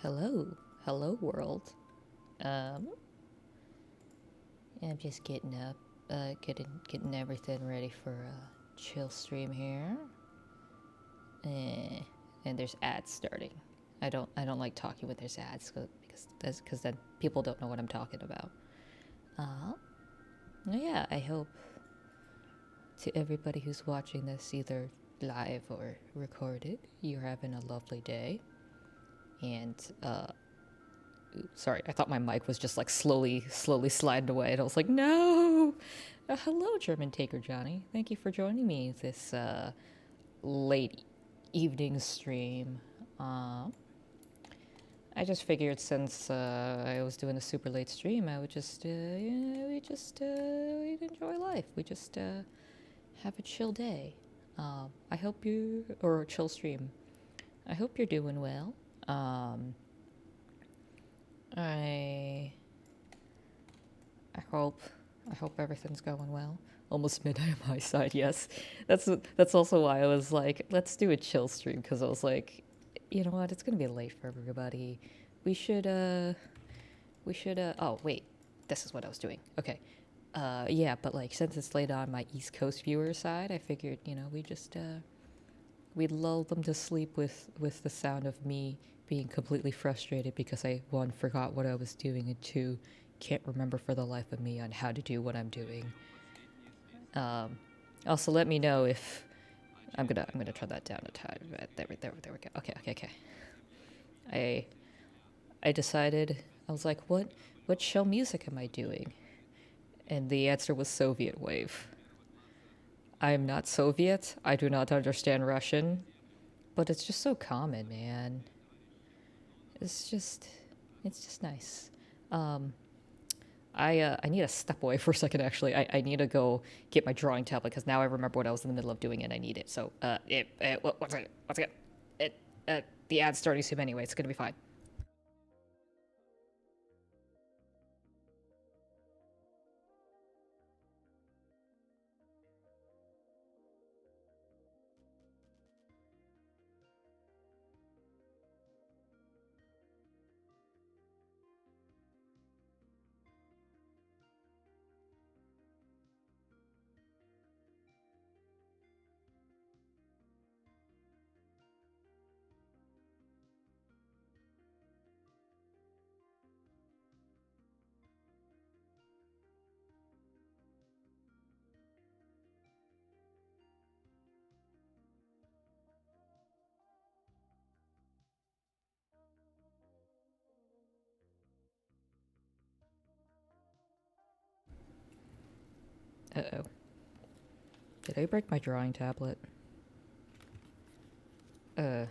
Hello. Hello, world. Um, I'm just getting up, getting everything ready for a chill stream here. And there's ads starting. I don't like talking when there's ads because then people don't know what I'm talking about. Uh, yeah, I hope to everybody who's watching this either live or recorded, you're having a lovely day. And sorry, I thought my mic was just like slowly sliding away, and I was like, no. Hello, German Taker Johnny. Thank you for joining me this late evening stream. I just figured since I was doing a super late stream, I would just, we'd enjoy life. We just have a chill day. I hope you, or a chill stream. I hope you're doing well. I I hope everything's going well. Almost midnight on my side, yes. That's also why I was like, let's do a chill stream, because I was like, you know what, it's gonna be late for everybody. We should oh wait, this is what I was doing. Okay. Yeah, but like since it's late on my East Coast viewer side, I figured, we'd lull them to sleep with the sound of me being completely frustrated because I, one, forgot what I was doing, and two, can't remember for the life of me on how to do what I'm doing. Also, let me know if I'm gonna turn that down a tiny bit. There we go. Okay. I I decided, I was like, what show music am I doing? And the answer was Soviet Wave. I am not Soviet. I do not understand Russian, but it's just so common, man. It's just it's just nice. Um, I need to step away for a second. Actually, I need to go get my drawing tablet because now I remember what I was in the middle of doing and I need it. So what's it? The ad's starting soon anyway. It's gonna be fine. Uh oh. Did I break my drawing tablet? Uh.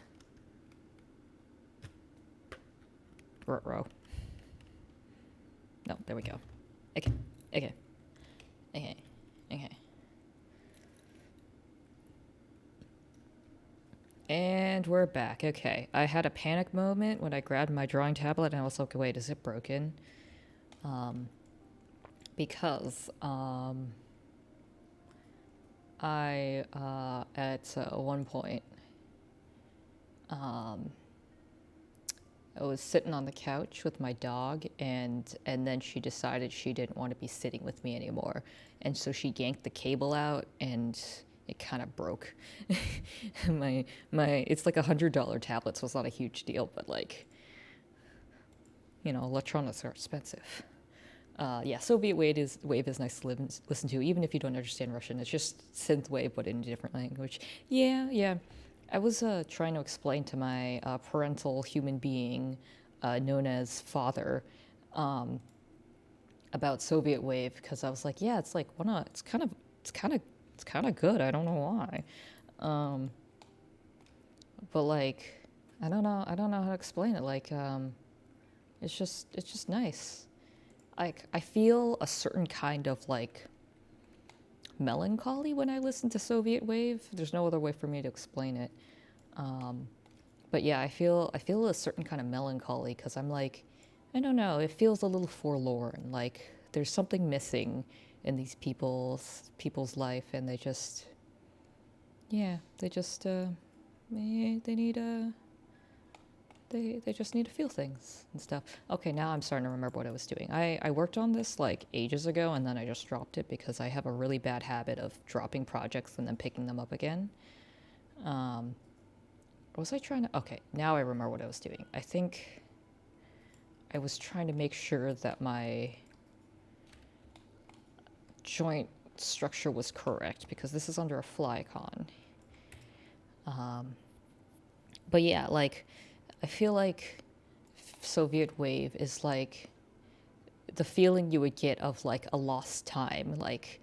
Row. No, there we go. Okay. Okay. Okay. Okay. And we're back. Okay. I had a panic moment when I grabbed my drawing tablet and I was like, wait, is it broken? Because I at one point I was sitting on the couch with my dog, and then she decided she didn't want to be sitting with me anymore, and so she yanked the cable out, and it kind of broke. my it's like $100 tablet, so it's not a huge deal, but like, electronics are expensive. Yeah, Soviet wave is nice to listen to, even if you don't understand Russian. It's just synth wave, but in a different language. Yeah. I was trying to explain to my parental human being, known as father, about Soviet wave, because I was like, yeah, it's like it's kind of good. I don't know why, but like, I don't know how to explain it. Like, it's just nice. Like, I feel a certain kind of like melancholy when I listen to Soviet wave. There's no other way for me to explain it. But yeah, I feel a certain kind of melancholy because I'm like, I don't know, it feels a little forlorn. Like there's something missing in these people's life, and they just, yeah, they just they need they just need to feel things and stuff. Okay, now I'm starting to remember what I was doing. I worked on this like ages ago, and then I just dropped it because I have a really bad habit of dropping projects and then picking them up again. Um, was I trying to? Okay, now I remember what I was doing. I think I was trying to make sure that my joint structure was correct because this is under a flycon. But yeah, like I feel like Soviet wave is like the feeling you would get of like a lost time. Like,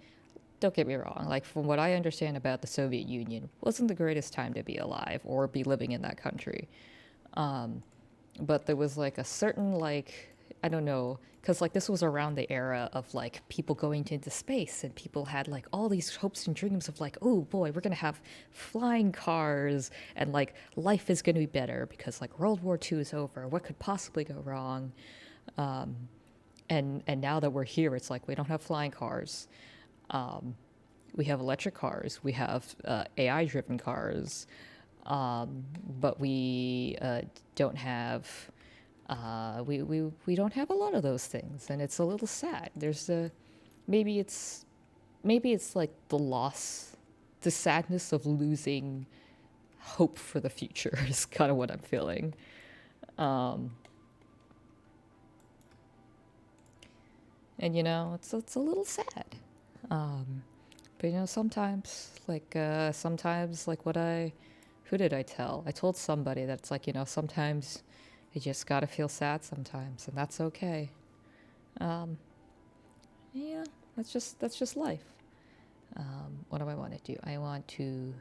don't get me wrong, like from what I understand about the Soviet Union, wasn't the greatest time to be alive or be living in that country. But there was like a certain like I don't know, because like this was around the era of like people going into space and people had like all these hopes and dreams of like, oh boy, we're gonna have flying cars and like life is gonna be better because like World War II is over. What could possibly go wrong? And now that we're here, it's like we don't have flying cars. We have electric cars. We have AI driven cars. But we don't have we don't have a lot of those things, and it's a little sad. There's a maybe it's maybe it's like the loss, the sadness of losing hope for the future is kind of what I'm feeling. And you know, it's a little sad. But you know, sometimes like what I who did I tell? I told somebody that's like, you know, sometimes you just gotta feel sad sometimes, and that's okay. Um, yeah, that's just life. What do I want to do? I want to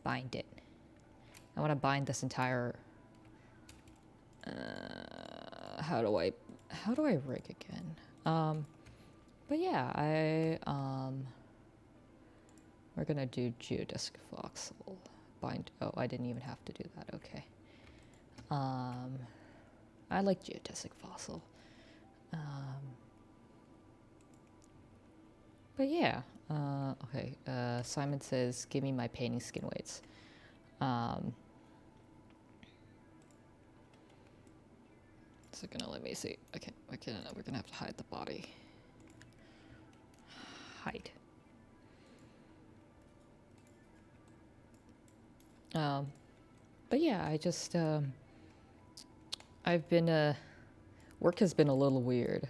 bind it. I want to bind this entire. How do I rig again? But yeah, we're gonna do geodesic voxel bind. Oh, I didn't even have to do that. Okay. I like geodesic fossil. But yeah. Okay. Simon says, "Give me my painting skin weights." So gonna let me see. Okay, we're gonna have to hide the body. Hide. But yeah, I just I've been work has been a little weird.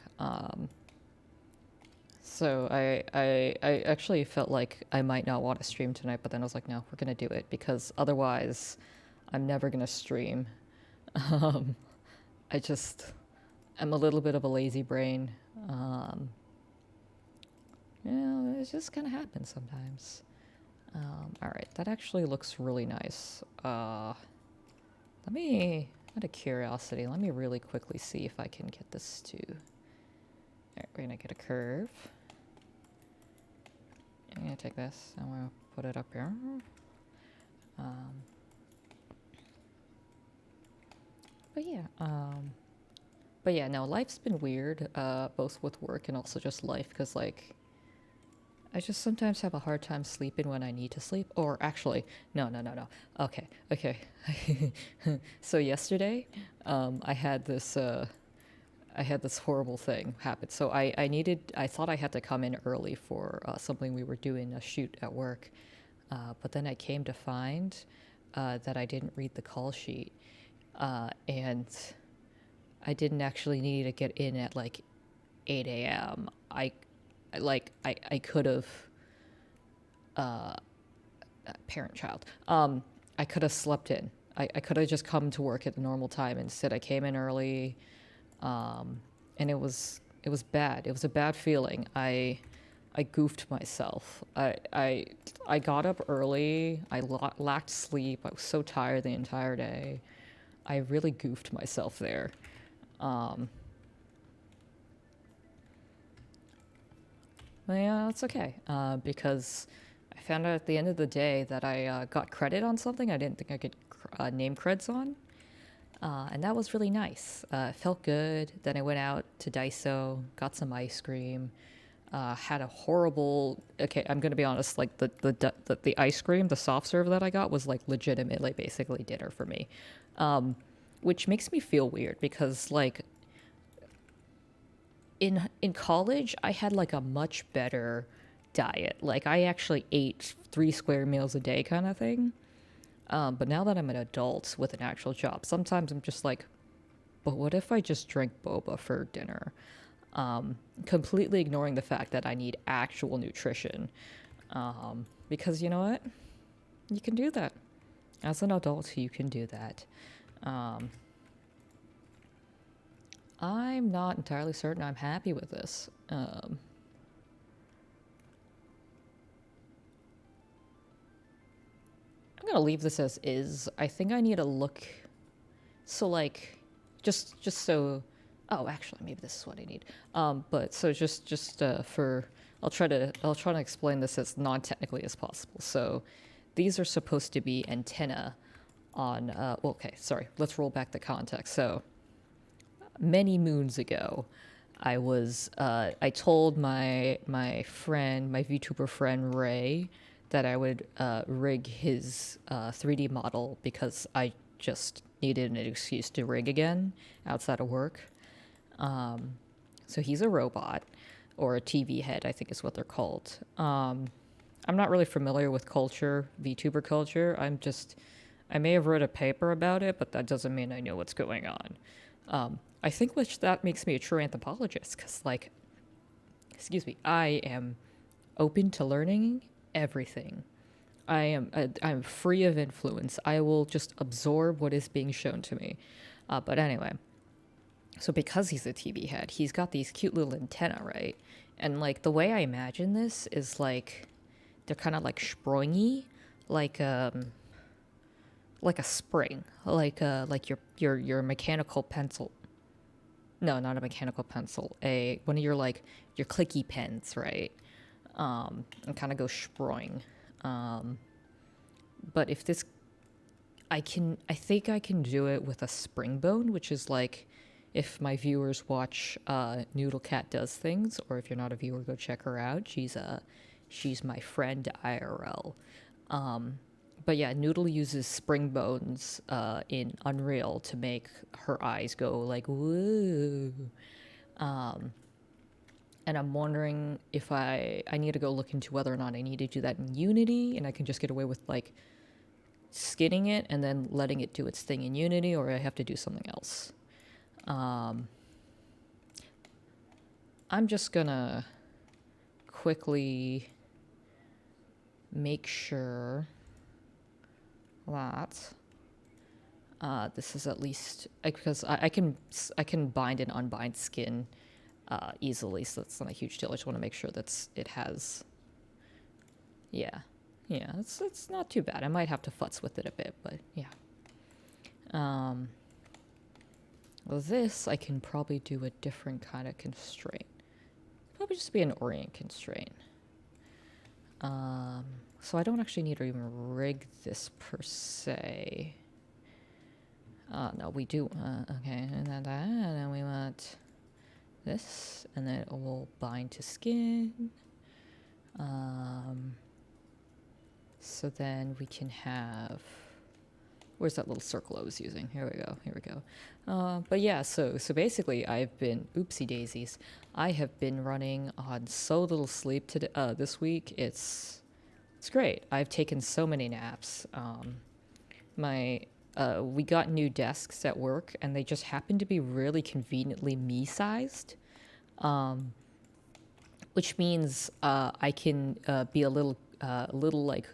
So I actually felt like I might not want to stream tonight, but then I was like, no, we're gonna do it because otherwise, I'm never gonna stream. I just I'm a little bit of a lazy brain. You know, it just kind of happens sometimes. All right, that actually looks really nice. Let me, out of curiosity, let me really quickly see if I can get this to. All right, we're gonna get a curve. I'm gonna take this and we'll put it up here. But yeah, no, life's been weird, both with work and also just life, because like, I just sometimes have a hard time sleeping when I need to sleep. Or actually, no. Okay. So yesterday, I had this horrible thing happen. So I thought I had to come in early for something we were doing, a shoot at work. But then I came to find that I didn't read the call sheet. And I didn't actually need to get in at like 8 a.m. I could have parent child. I could have slept in. I could have just come to work at the normal time. Instead, I came in early, and it was bad. It was a bad feeling. I goofed myself. I got up early. I lacked sleep. I was so tired the entire day. I really goofed myself there. Well, yeah, it's okay. Because I found out at the end of the day that I got credit on something I didn't think I could name creds on. And that was really nice. It felt good. Then I went out to Daiso, got some ice cream. had a horrible. Okay, I'm gonna be honest. Like the ice cream, the soft serve that I got was like legitimately basically dinner for me, which makes me feel weird because like in college I had like a much better diet. Like I actually ate 3 square meals a day kind of thing. But now that I'm an adult with an actual job, sometimes I'm just like, but what if I just drank boba for dinner? Completely ignoring the fact that I need actual nutrition. Because you know what? You can do that. As an adult, you can do that. Um, I'm not entirely certain I'm happy with this. I'm gonna leave this as is. I think I need to look. So like, just so. Oh, actually, maybe this is what I need. But so just for. I'll try to explain this as non-technically as possible. So, these are supposed to be antenna on. Well, okay, sorry. Let's roll back the context. So, many moons ago, I told my friend, my VTuber friend Ray, that I would rig his 3D model because I just needed an excuse to rig again outside of work. So he's a robot, or a TV head, I think is what they're called. I'm not really familiar with culture, VTuber culture. I may have read a paper about it, but that doesn't mean I know what's going on. I think which that makes me a true anthropologist, because like, excuse me, I am open to learning everything. I'm free of influence. I will just absorb what is being shown to me. But anyway, so because he's a TV head, he's got these cute little antenna, right? And like the way I imagine this is like they're kind of like springy, like like a spring, like your mechanical pencil. No, not a mechanical pencil. A one of your like your clicky pens, right? And kind of go sproing. But if this, I think I can do it with a spring bone, which is like, if my viewers watch Noodle Cat Does Things, or if you're not a viewer, go check her out. She's my friend IRL. But yeah, Noodle uses spring bones in Unreal to make her eyes go like woo. And I'm wondering if I need to go look into whether or not I need to do that in Unity, and I can just get away with like skinning it and then letting it do its thing in Unity, or I have to do something else. I'm just gonna quickly make sure that this is at least because I can bind and unbind skin easily, so that's not a huge deal. I just want to make sure it has. Yeah, yeah, it's not too bad. I might have to futz with it a bit, but yeah. Well, this I can probably do a different kind of constraint. Probably just be an orient constraint. So I don't actually need to even rig this per se. No, we do. Okay, and then we want this, and then it will bind to skin. So then we can have. Where's that little circle I was using? Here we go. But yeah, so basically I've been, oopsie daisies, I have been running on so little sleep this week. It's great. I've taken so many naps. We got new desks at work, and they just happen to be really conveniently me-sized, which means I can be a little like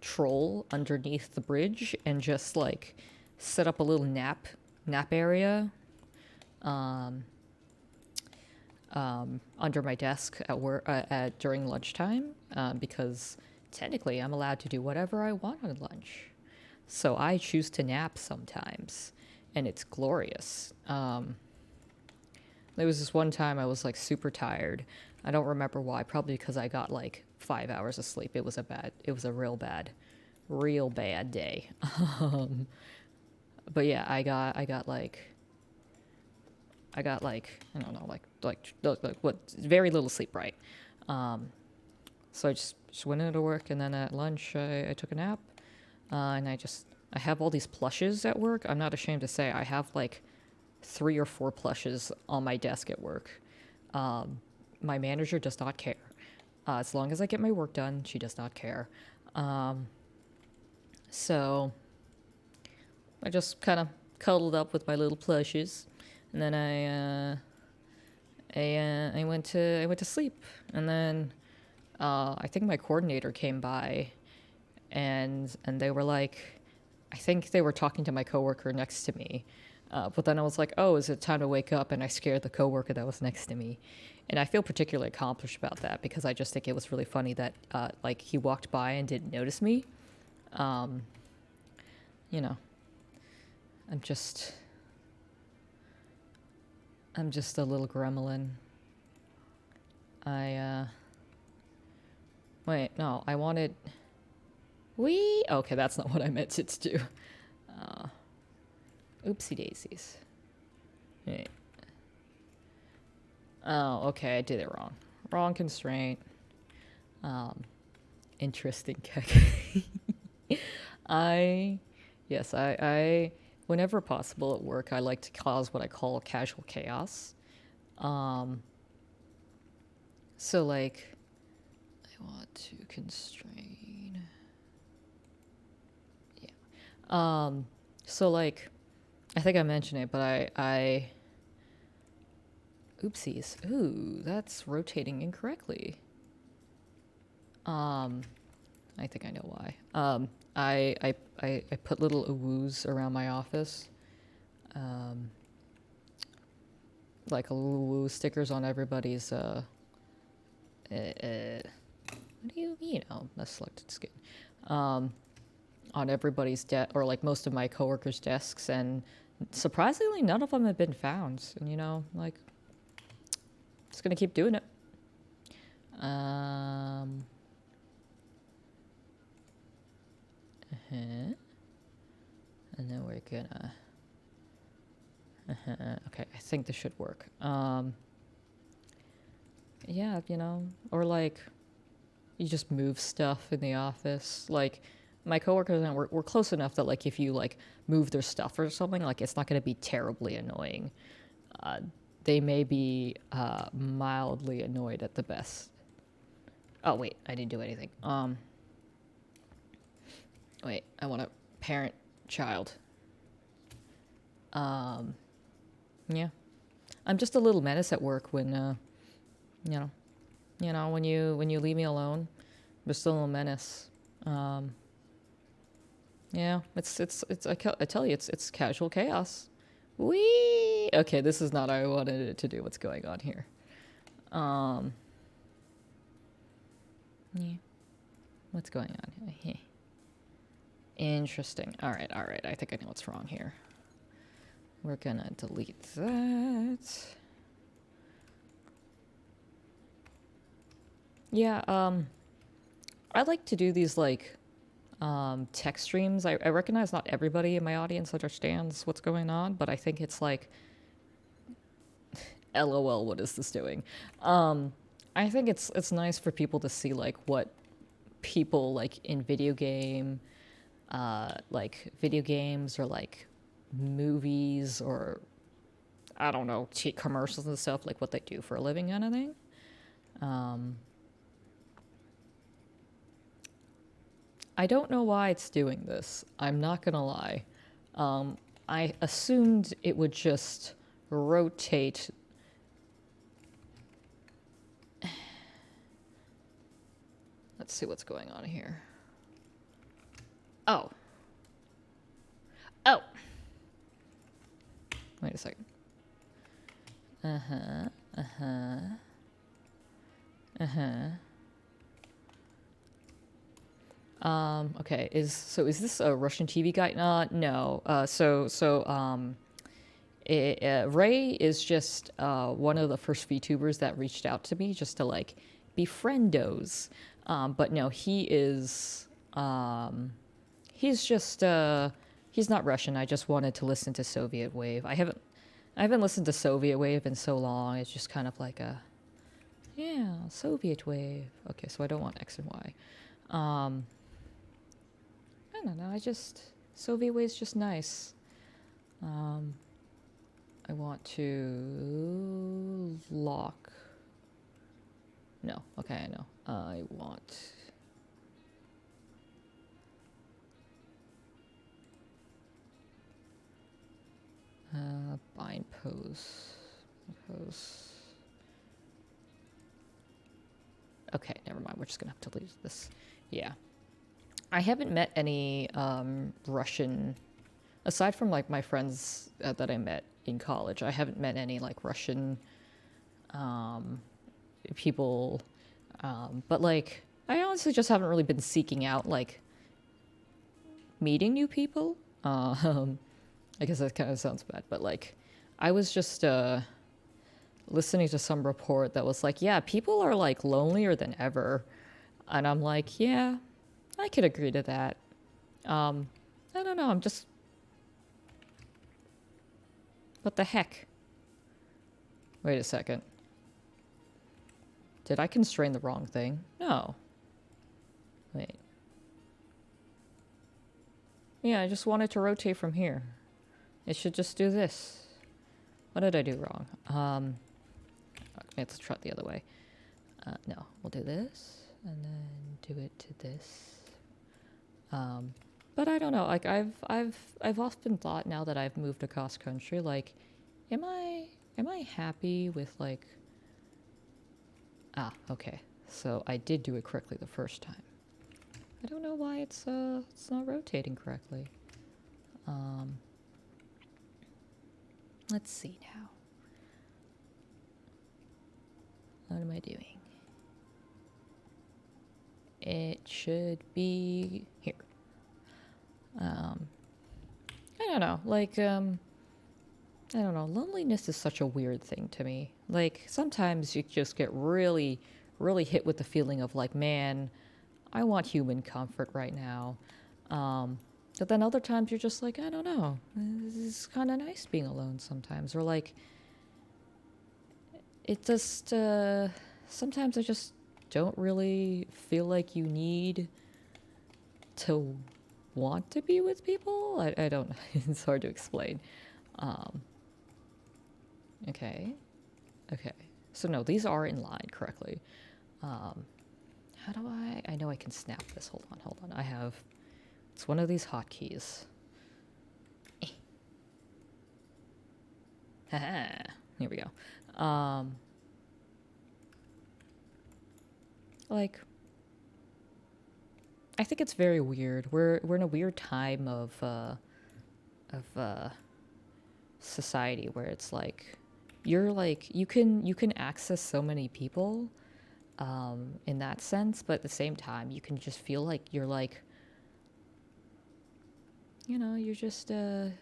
troll underneath the bridge and just like set up a little nap area under my desk at work during lunchtime, because technically I'm allowed to do whatever I want on lunch. So I choose to nap sometimes, and it's glorious. There was this one time I was like super tired. I don't remember why. Probably because I got like 5 hours of sleep. It was a real bad day. But yeah, I got like I don't know, like what, very little sleep, right? So I just went into work, and then at lunch I took a nap, and I have all these plushes at work. I'm not ashamed to say I have like 3 or 4 plushes on my desk at work. My manager does not care. As long as I get my work done, she does not care. So I just kind of cuddled up with my little plushes, and then I went to sleep, and then I think my coordinator came by, and they were like, I think they were talking to my coworker next to me, but then I was like, oh, is it time to wake up? And I scared the coworker that was next to me, and I feel particularly accomplished about that because I just think it was really funny that like he walked by and didn't notice me. You know, I'm just a little gremlin. Wait, no, I wanted... Okay, that's not what I meant it to do. Oopsie daisies. Wait. Oh, okay, I did it wrong. Wrong constraint. Interesting keck. I whenever possible at work, I like to cause what I call casual chaos. So like, I want to constrain. Yeah. So like, I think I mentioned it, but I oopsies. Ooh, that's rotating incorrectly. I think I know why. I put little woos around my office. Like a little woo stickers on everybody's what do you know, that's selected skin. On everybody's desk, or like most of my coworkers' desks, and surprisingly none of them have been found. And you know, like, just gonna keep doing it. And then we're gonna okay, I think this should work. Yeah, you know, or like you just move stuff in the office. Like my coworkers and we're close enough that like if you like move their stuff or something, like it's not going to be terribly annoying. They may be mildly annoyed at the best. Oh wait, I didn't do anything. Wait, I want to parent child. Yeah, I'm just a little menace at work when you know, when you leave me alone, I'm just a little menace. Yeah, it's I tell you, it's casual chaos. Wee. Okay, this is not how I wanted it to do. What's going on here? Yeah. What's going on here? Interesting. All right. I think I know what's wrong here. We're gonna delete that. Yeah, I like to do these like tech streams. I recognize not everybody in my audience understands what's going on, but I think it's like LOL, what is this doing? I think it's nice for people to see like what people like in video games or like movies or I don't know, commercials and stuff, like what they do for a living kind of thing. I don't know why it's doing this. I'm not gonna lie. I assumed it would just rotate. Let's see what's going on here. Oh. Wait a second. Okay, is this a Russian TV guy? No. Ray is just one of the first VTubers that reached out to me just to like be friendos. But no, he's just he's not Russian. I just wanted to listen to Soviet Wave. I haven't listened to Soviet Wave in so long. It's just kind of like a Yeah, Soviet wave. Okay, so I don't want X and Y. Um, I don't know. Soviet wave's just nice. Um, I want to lock. No, okay, I know. I want bind pose. Pose. Okay, never mind. We're just gonna have to leave this. Yeah. I haven't met any Russian, aside from like my friends that I met in college. I haven't met any like Russian um, people, but like I honestly just haven't really been seeking out like meeting new people. I guess that kind of sounds bad, but like I was just listening to some report that was like, yeah, people are like lonelier than ever, and I'm like, yeah, I could agree to that. I don't know. I'm just. What the heck? Wait a second. Did I constrain the wrong thing? No. Wait. Yeah, I just wanted to rotate from here. It should just do this. What did I do wrong? Okay, let's try it the other way. No, we'll do this, and then do it to this. But I don't know. Like I've often thought now that I've moved across country, like, am I happy with like? Ah, okay. So I did do it correctly the first time. I don't know why it's not rotating correctly. Let's see now. What am I doing? It should be here. I don't know. Like I don't know. Loneliness is such a weird thing to me. Like sometimes you just get really really hit with the feeling of like, man, I want human comfort right now. But then other times you're just like, I don't know. It's kind of nice being alone sometimes. Or like, it just, sometimes I just don't really feel like you need to want to be with people. I don't know. It's hard to explain. Okay. Okay. So no, these are in line correctly. How do I know I can snap this. Hold on. I have, it's one of these hotkeys. Haha. Here we go. Like, I think it's very weird. We're in a weird time of society where it's like you're like you can access so many people in that sense, but at the same time you can just feel like you're like, you know, you're just there.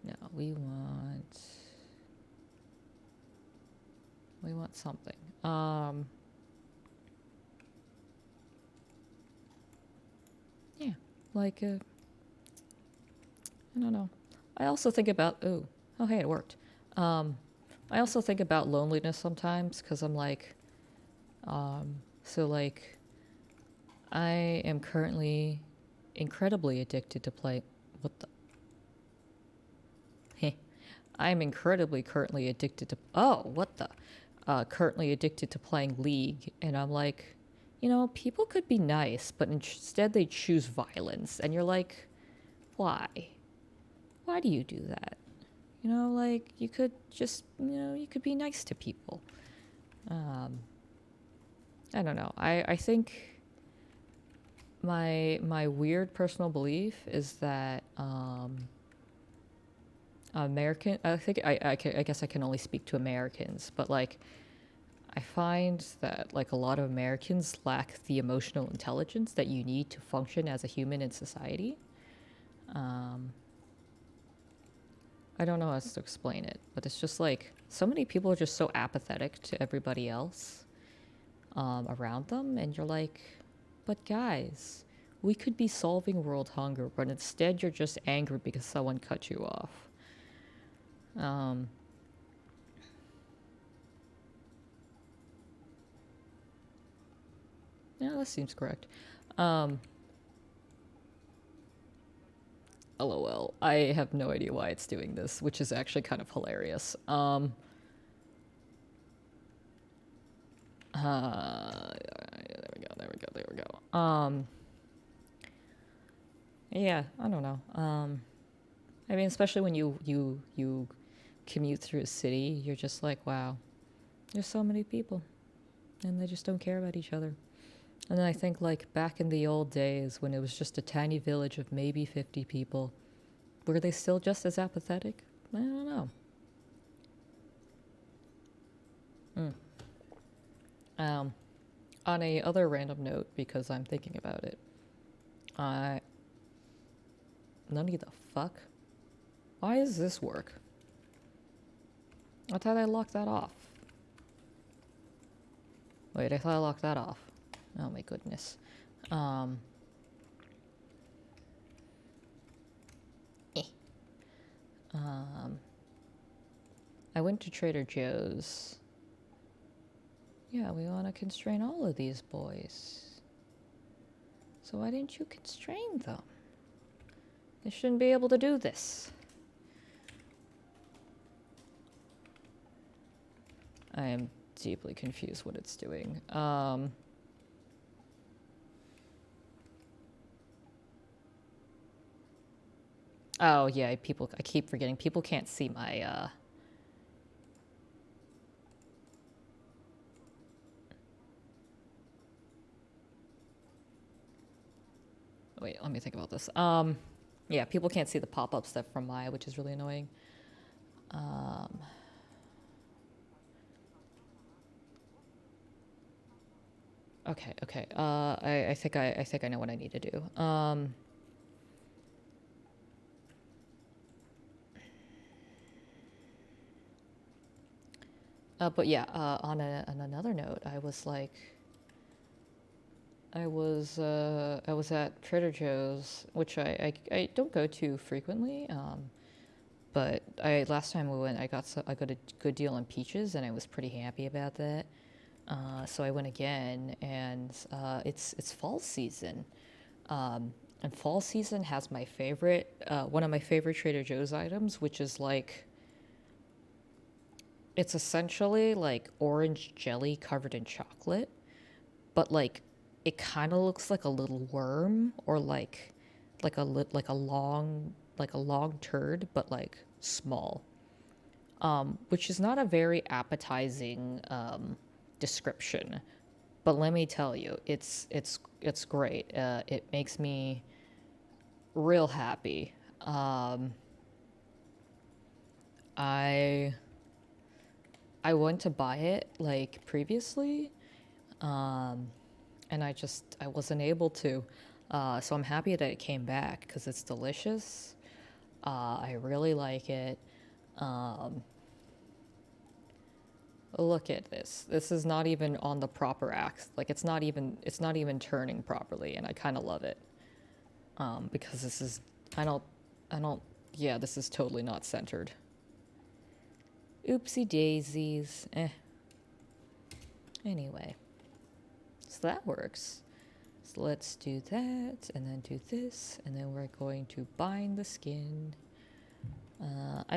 No, we want something. Yeah, like I don't know. I also think about oh hey, it worked. I also think about loneliness sometimes because I'm like, so like, I am currently incredibly addicted to play. What the? Heh. I'm incredibly currently addicted to. Oh, what the? Currently addicted to playing League, and I'm like, you know, people could be nice, but instead they choose violence, and you're like, why? Why do you do that? You know, like you could just, you know, you could be nice to people. I don't know. I think my weird personal belief is that American. I think I guess I can only speak to Americans, but like I find that like a lot of Americans lack the emotional intelligence that you need to function as a human in society. I don't know how else to explain it, but it's just like so many people are just so apathetic to everybody else around them, and you're like, but guys, we could be solving world hunger, but instead you're just angry because someone cut you off. Um, yeah, that seems correct. Um, LOL. I have no idea why it's doing this, which is actually kind of hilarious. There we go. There we go. There we go. Yeah, I don't know. I mean, especially when you commute through a city, you're just like, wow, there's so many people, and they just don't care about each other. And then I think like back in the old days when it was just a tiny village of maybe 50 people, were they still just as apathetic? I don't know. Mm. Um, on a other random note, because I'm thinking about it, I none of the fuck. Why does this work? I thought I locked that off. Wait, I thought I locked that off. Oh my goodness. Um. Eh. Um. I went to Trader Joe's. Yeah, we want to constrain all of these boys. So why didn't you constrain them? They shouldn't be able to do this. I am deeply confused what it's doing. Oh yeah, I keep forgetting. People can't see my wait, let me think about this. Yeah, people can't see the pop-up stuff from Maya, which is really annoying. Um, okay, okay. I think I know what I need to do. But yeah, on another note, I was at Trader Joe's, which I don't go to frequently. But I last time we went, I got a good deal on peaches, and I was pretty happy about that. So I went again, and it's fall season, and fall season has my favorite one of my favorite Trader Joe's items, which is like it's essentially like orange jelly covered in chocolate, but like it kind of looks like a little worm or like a long turd, but like small, which is not a very appetizing description. But let me tell you, it's great. It makes me real happy. I I went to buy it like previously, and I wasn't able to. So I'm happy that it came back because it's delicious. I really like it. Um, Look at this. This is not even on the proper axe. Like it's not even turning properly, and I kind of love it. Because this is I don't I don't yeah, this is totally not centered. Oopsie daisies. Anyway, so that works. So let's do that, and then do this, and then we're going to bind the skin. I'm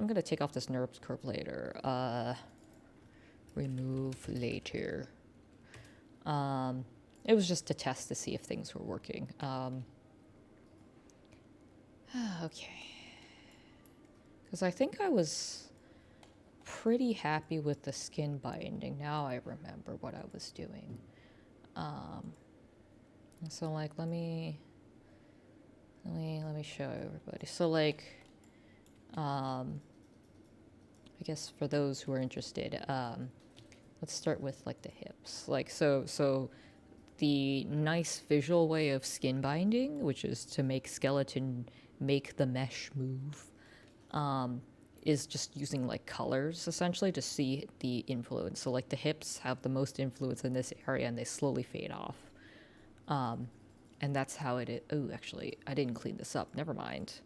gonna take off this NURBS curve later. Remove later. It was just to test to see if things were working. Okay. Because I think I was pretty happy with the skin binding. Now I remember what I was doing. So like, let me show everybody. So like, I guess for those who are interested, let's start with like the hips. Like so the nice visual way of skin binding, which is to make skeleton make the mesh move, is just using like colors essentially to see the influence. So like the hips have the most influence in this area, and they slowly fade off. And that's how it is. Oh, actually, I didn't clean this up. Never mind.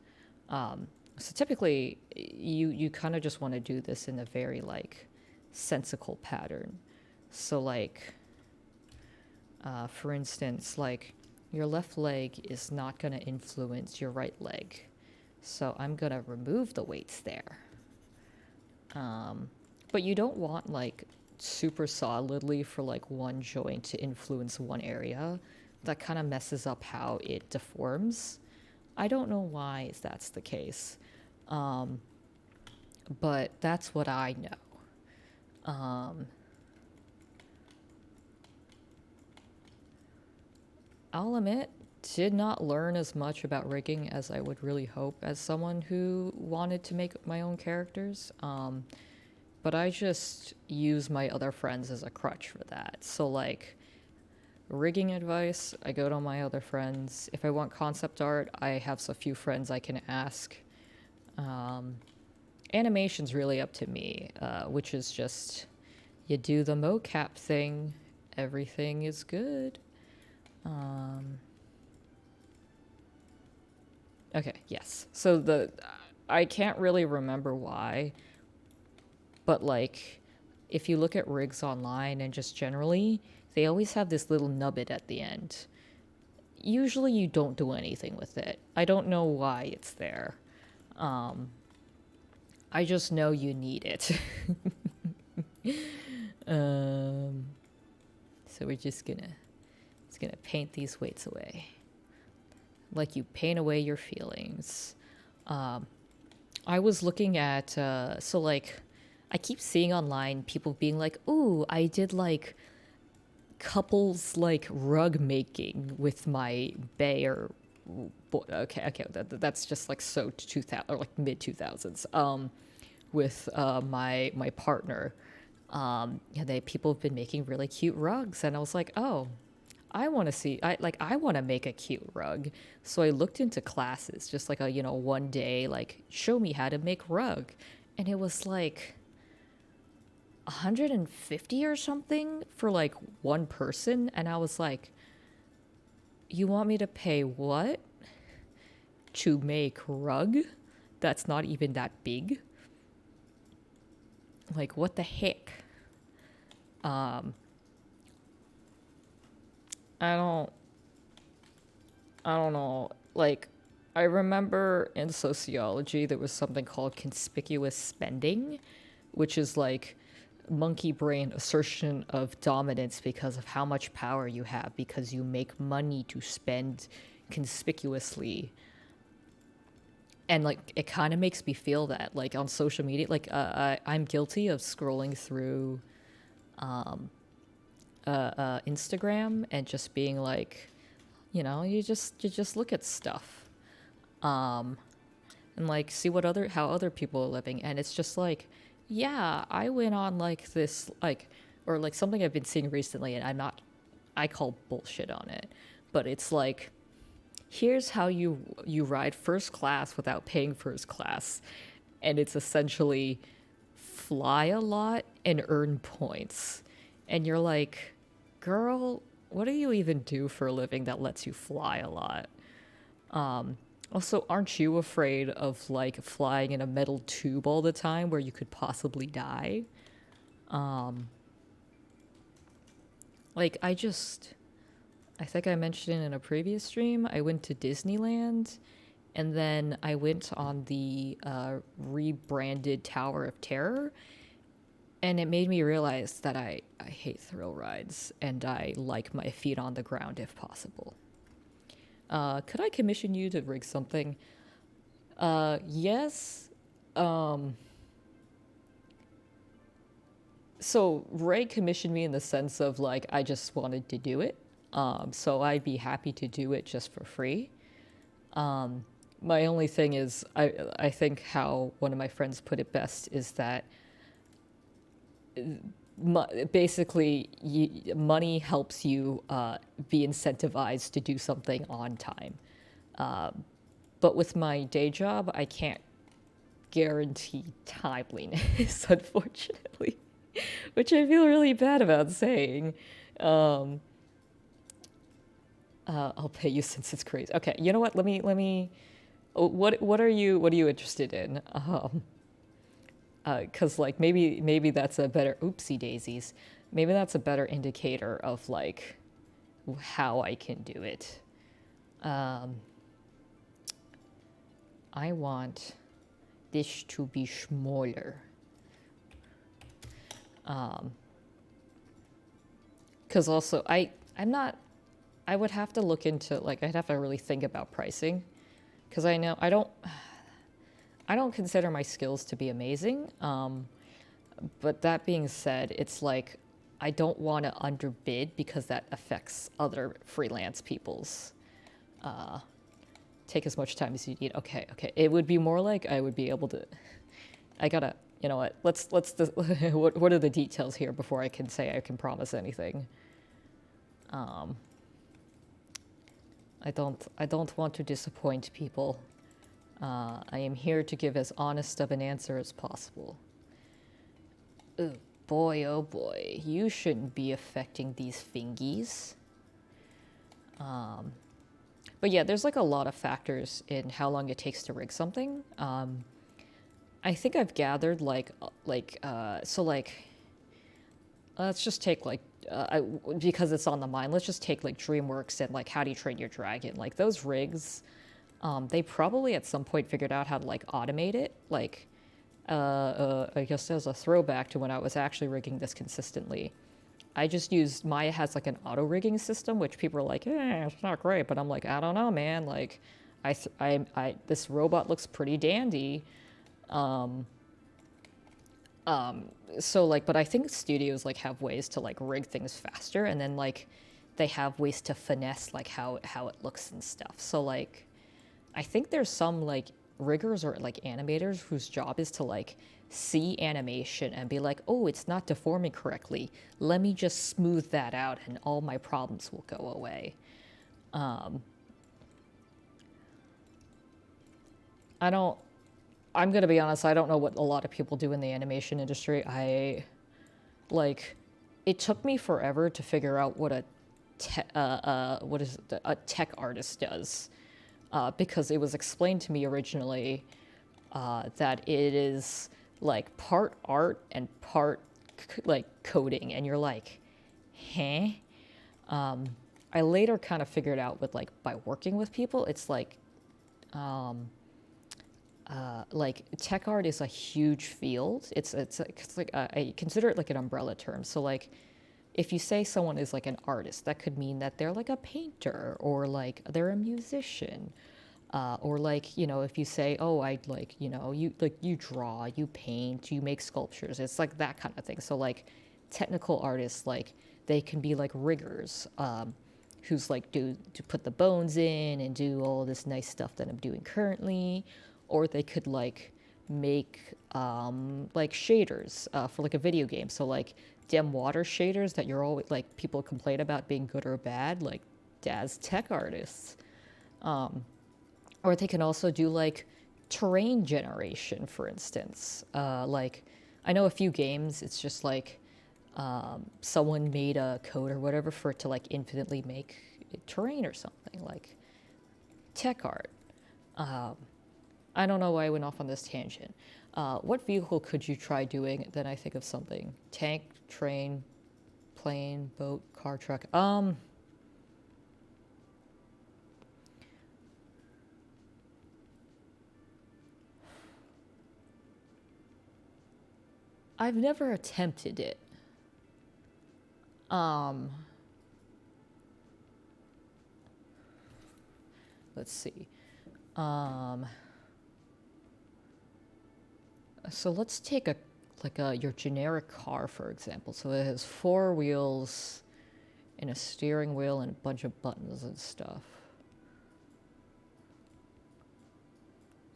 So typically, you kind of just want to do this in a very like sensical pattern. So like, for instance, like your left leg is not going to influence your right leg. So I'm going to remove the weights there. But you don't want like super solidly for like one joint to influence one area. That kind of messes up how it deforms. I don't know why that's the case. But that's what I know. I'll admit, did not learn as much about rigging as I would really hope as someone who wanted to make my own characters. But I just use my other friends as a crutch for that. So, like, rigging advice, I go to my other friends. If I want concept art, I have a few friends I can ask. Animation's really up to me, which is just you do the mocap thing, everything is good. Okay, yes. So I can't really remember why, but like if you look at rigs online and just generally, they always have this little nubbit at the end. Usually you don't do anything with it. I don't know why it's there. I just know you need it. So we're just gonna paint these weights away. Like you paint away your feelings. I was looking at, so like, I keep seeing online people being like, ooh, I did like couples like rug making with my bae or, okay, that's just like so 2000 or like mid 2000s, with my partner. Yeah, people have been making really cute rugs, and I was like, oh, I want to make a cute rug. So I looked into classes, just like a, one day, like, show me how to make rug. And it was like 150 or something for like one person. And I was like, you want me to pay what to make rug? That's not even that big. Like, what the heck? I don't know. Like, I remember in sociology there was something called conspicuous spending, which is like monkey brain assertion of dominance because of how much power you have because you make money to spend conspicuously. And like it kind of makes me feel that like on social media, like I'm guilty of scrolling through Instagram and just being like, you just look at stuff, and like see how other people are living, and it's just like, yeah, I went on like this like, or like something I've been seeing recently, and I call bullshit on it, but it's like, here's how you ride first class without paying first class, and it's essentially fly a lot and earn points, and you're like, girl, what do you even do for a living that lets you fly a lot? Also, aren't you afraid of like flying in a metal tube all the time where you could possibly die? Like I think I mentioned it in a previous stream, I went to Disneyland, and then I went on the rebranded Tower of Terror, and it made me realize that I hate thrill rides, and I like my feet on the ground if possible. Could I commission you to rig something? Yes. So Ray commissioned me in the sense of like I just wanted to do it. So I'd be happy to do it just for free. My only thing is I think how one of my friends put it best is that basically money helps you be incentivized to do something on time. But with my day job, I can't guarantee timeliness, unfortunately, which I feel really bad about saying. I'll pay you since it's crazy. Okay, you know what? Let me what are you interested in? Because like maybe that's a better oopsie daisies. Maybe that's a better indicator of like how I can do it. Um, I want this to be smaller. Because also I'm not. I would have to look into like I'd have to really think about pricing, because I know I don't consider my skills to be amazing. But that being said, it's like I don't want to underbid because that affects other freelance people's. Take as much time as you need. Okay, okay. It would be more like I would be able to. I gotta. You know what? Let's. What are the details here before I can say I can promise anything? I don't want to disappoint people. I am here to give as honest of an answer as possible. Oh boy, you shouldn't be affecting these fingies. But yeah, there's like a lot of factors in how long it takes to rig something. I think I've gathered let's just take like because it's on the mind. Let's just take like DreamWorks and like How Do You Train Your Dragon. Like those rigs, they probably at some point figured out how to like automate it. Like, I guess as a throwback to when I was actually rigging this consistently. I just used Maya has like an auto rigging system, which people are like, it's not great, but I'm like, I don't know, man. Like, this robot looks pretty dandy. So like, but I think studios like have ways to like rig things faster, and then like they have ways to finesse like how it looks and stuff. So like, I think there's some like riggers or like animators whose job is to like see animation and be like, oh, it's not deforming correctly. Let me just smooth that out and all my problems will go away. I'm going to be honest, I don't know what a lot of people do in the animation industry. It took me forever to figure out what a tech artist does. Because it was explained to me originally that it is like part art and part like coding, and you're like, huh? I later kind of figured out with like by working with people, it's like tech art is a huge field. It's like I consider it like an umbrella term. So like, if you say someone is like an artist, that could mean that they're like a painter or like they're a musician. Or like, you know, if you say, oh, I like, you know, you draw, you paint, you make sculptures. It's like that kind of thing. So like technical artists, like they can be like riggers, who's like to put the bones in and do all this nice stuff that I'm doing currently. Or they could like make like shaders for like a video game. So like dim water shaders that you're always like people complain about being good or bad, like as tech artists. Or they can also do like terrain generation, for instance. Like I know a few games, it's just like someone made a code or whatever for it to like infinitely make terrain or something, like tech art. I don't know why I went off on this tangent. What vehicle could you try doing? Then I think of something. Tank, train, plane, boat, car, truck. I've never attempted it. Let's see. So let's take your generic car, for example. So it has 4 wheels and a steering wheel and a bunch of buttons and stuff.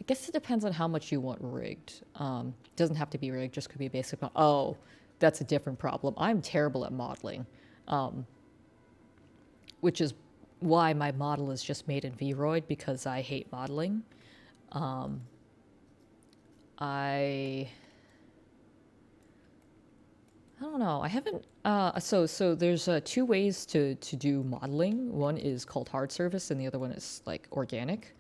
I guess it depends on how much you want rigged. Doesn't have to be rigged, just could be a basic. Oh, that's a different problem. I'm terrible at modeling, which is why my model is just made in Vroid, because I hate modeling. I don't know. I haven't. So there's 2 ways to do modeling. One is called hard surface, and the other one is like organic.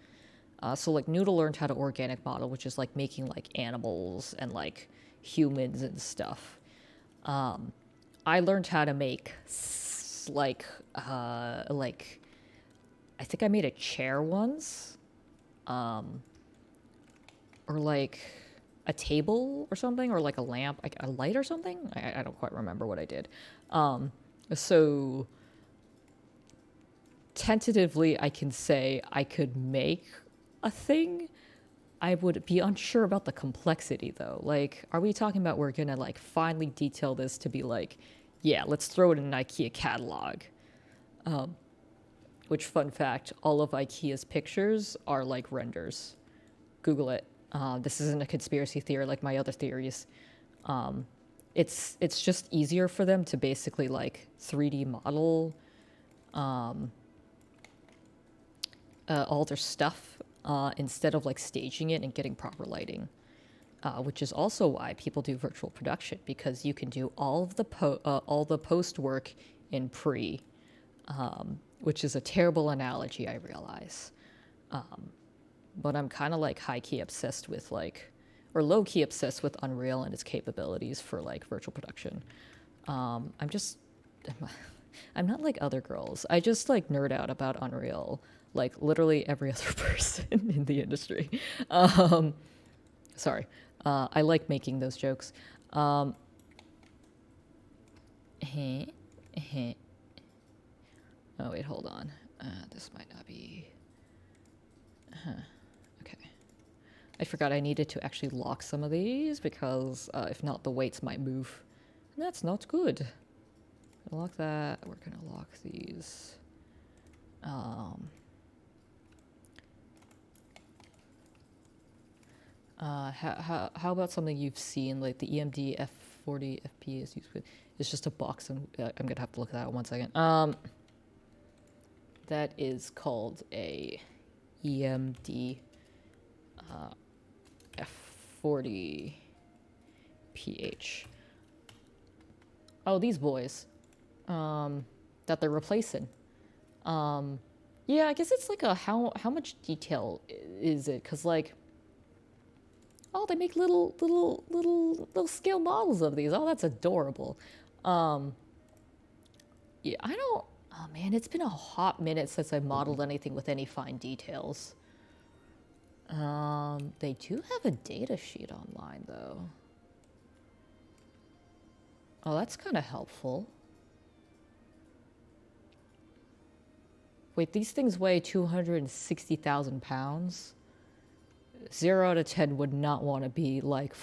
So like Noodle learned how to organic model, which is like making like animals and like humans and stuff. I learned how to make like I think I made a chair once, or like a table or something, or like a lamp, like a light or something. I don't quite remember what I did. So tentatively, I can say I could make a thing. I would be unsure about the complexity though. Like, are we talking about we're gonna like finally detail this to be like, yeah, let's throw it in an IKEA catalog? Which, fun fact, all of IKEA's pictures are like renders. Google it. This isn't a conspiracy theory like my other theories. It's just easier for them to basically like 3D model all their stuff instead of like staging it and getting proper lighting. Which is also why people do virtual production, because you can do all of the all the post work in pre, which is a terrible analogy, I realize. But I'm kind of like high key obsessed with like, or low key obsessed with Unreal and its capabilities for like virtual production. I'm just, I'm not like other girls. I just like nerd out about Unreal, like literally every other person in the industry. Sorry. I like making those jokes. Heh, heh. Oh, wait, hold on. This might not be... Okay. I forgot I needed to actually lock some of these, because if not, the weights might move. And that's not good. Gonna lock that. We're gonna lock these. How about something you've seen, like the EMD F40 FP is used with? It's just a box, and I'm gonna have to look at that in 1 second. That is called a EMD F40 PH. Oh, these boys that they're replacing. Yeah, I guess it's like a how much detail is it? Because like, oh, they make little scale models of these. Oh, that's adorable. Yeah, I don't. Oh man, it's been a hot minute since I modeled anything with any fine details. They do have a data sheet online though. Oh, that's kind of helpful. Wait, these things weigh 260,000 pounds. 0 out of 10 would not want to be like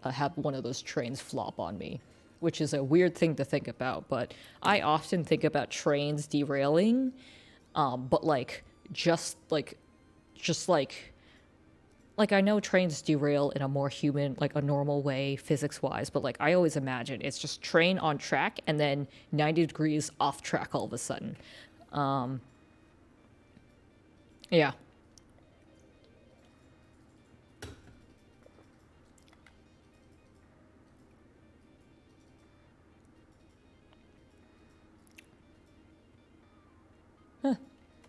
have one of those trains flop on me, which is a weird thing to think about. But I often think about trains derailing, but like just like I know trains derail in a more human, like a normal way, physics-wise, but like I always imagine it's just train on track and then 90 degrees off track all of a sudden. Yeah.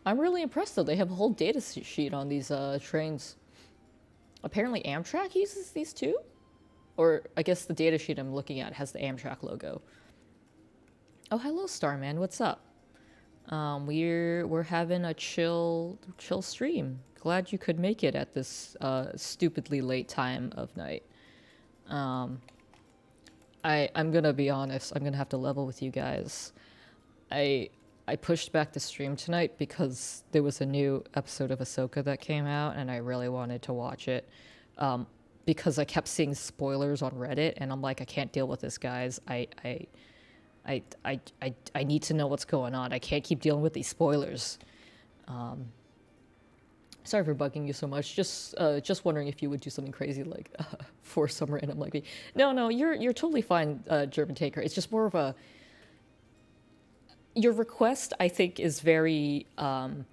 I'm really impressed though. They have a whole data sheet on these trains. Apparently Amtrak uses these too? Or I guess the data sheet I'm looking at has the Amtrak logo. Oh, hello Starman, what's up? We're having a chill stream. Glad you could make it at this stupidly late time of night. I'm gonna be honest, I'm gonna have to level with you guys. I pushed back the stream tonight because there was a new episode of Ahsoka that came out, and I really wanted to watch it. Because I kept seeing spoilers on Reddit, and I'm like, I can't deal with this, guys. I need to know what's going on. I can't keep dealing with these spoilers. Sorry for bugging you so much. Just wondering if you would do something crazy like for some random like me. No, you're totally fine, German Taker. It's just more of a. Your request, I think, is very. I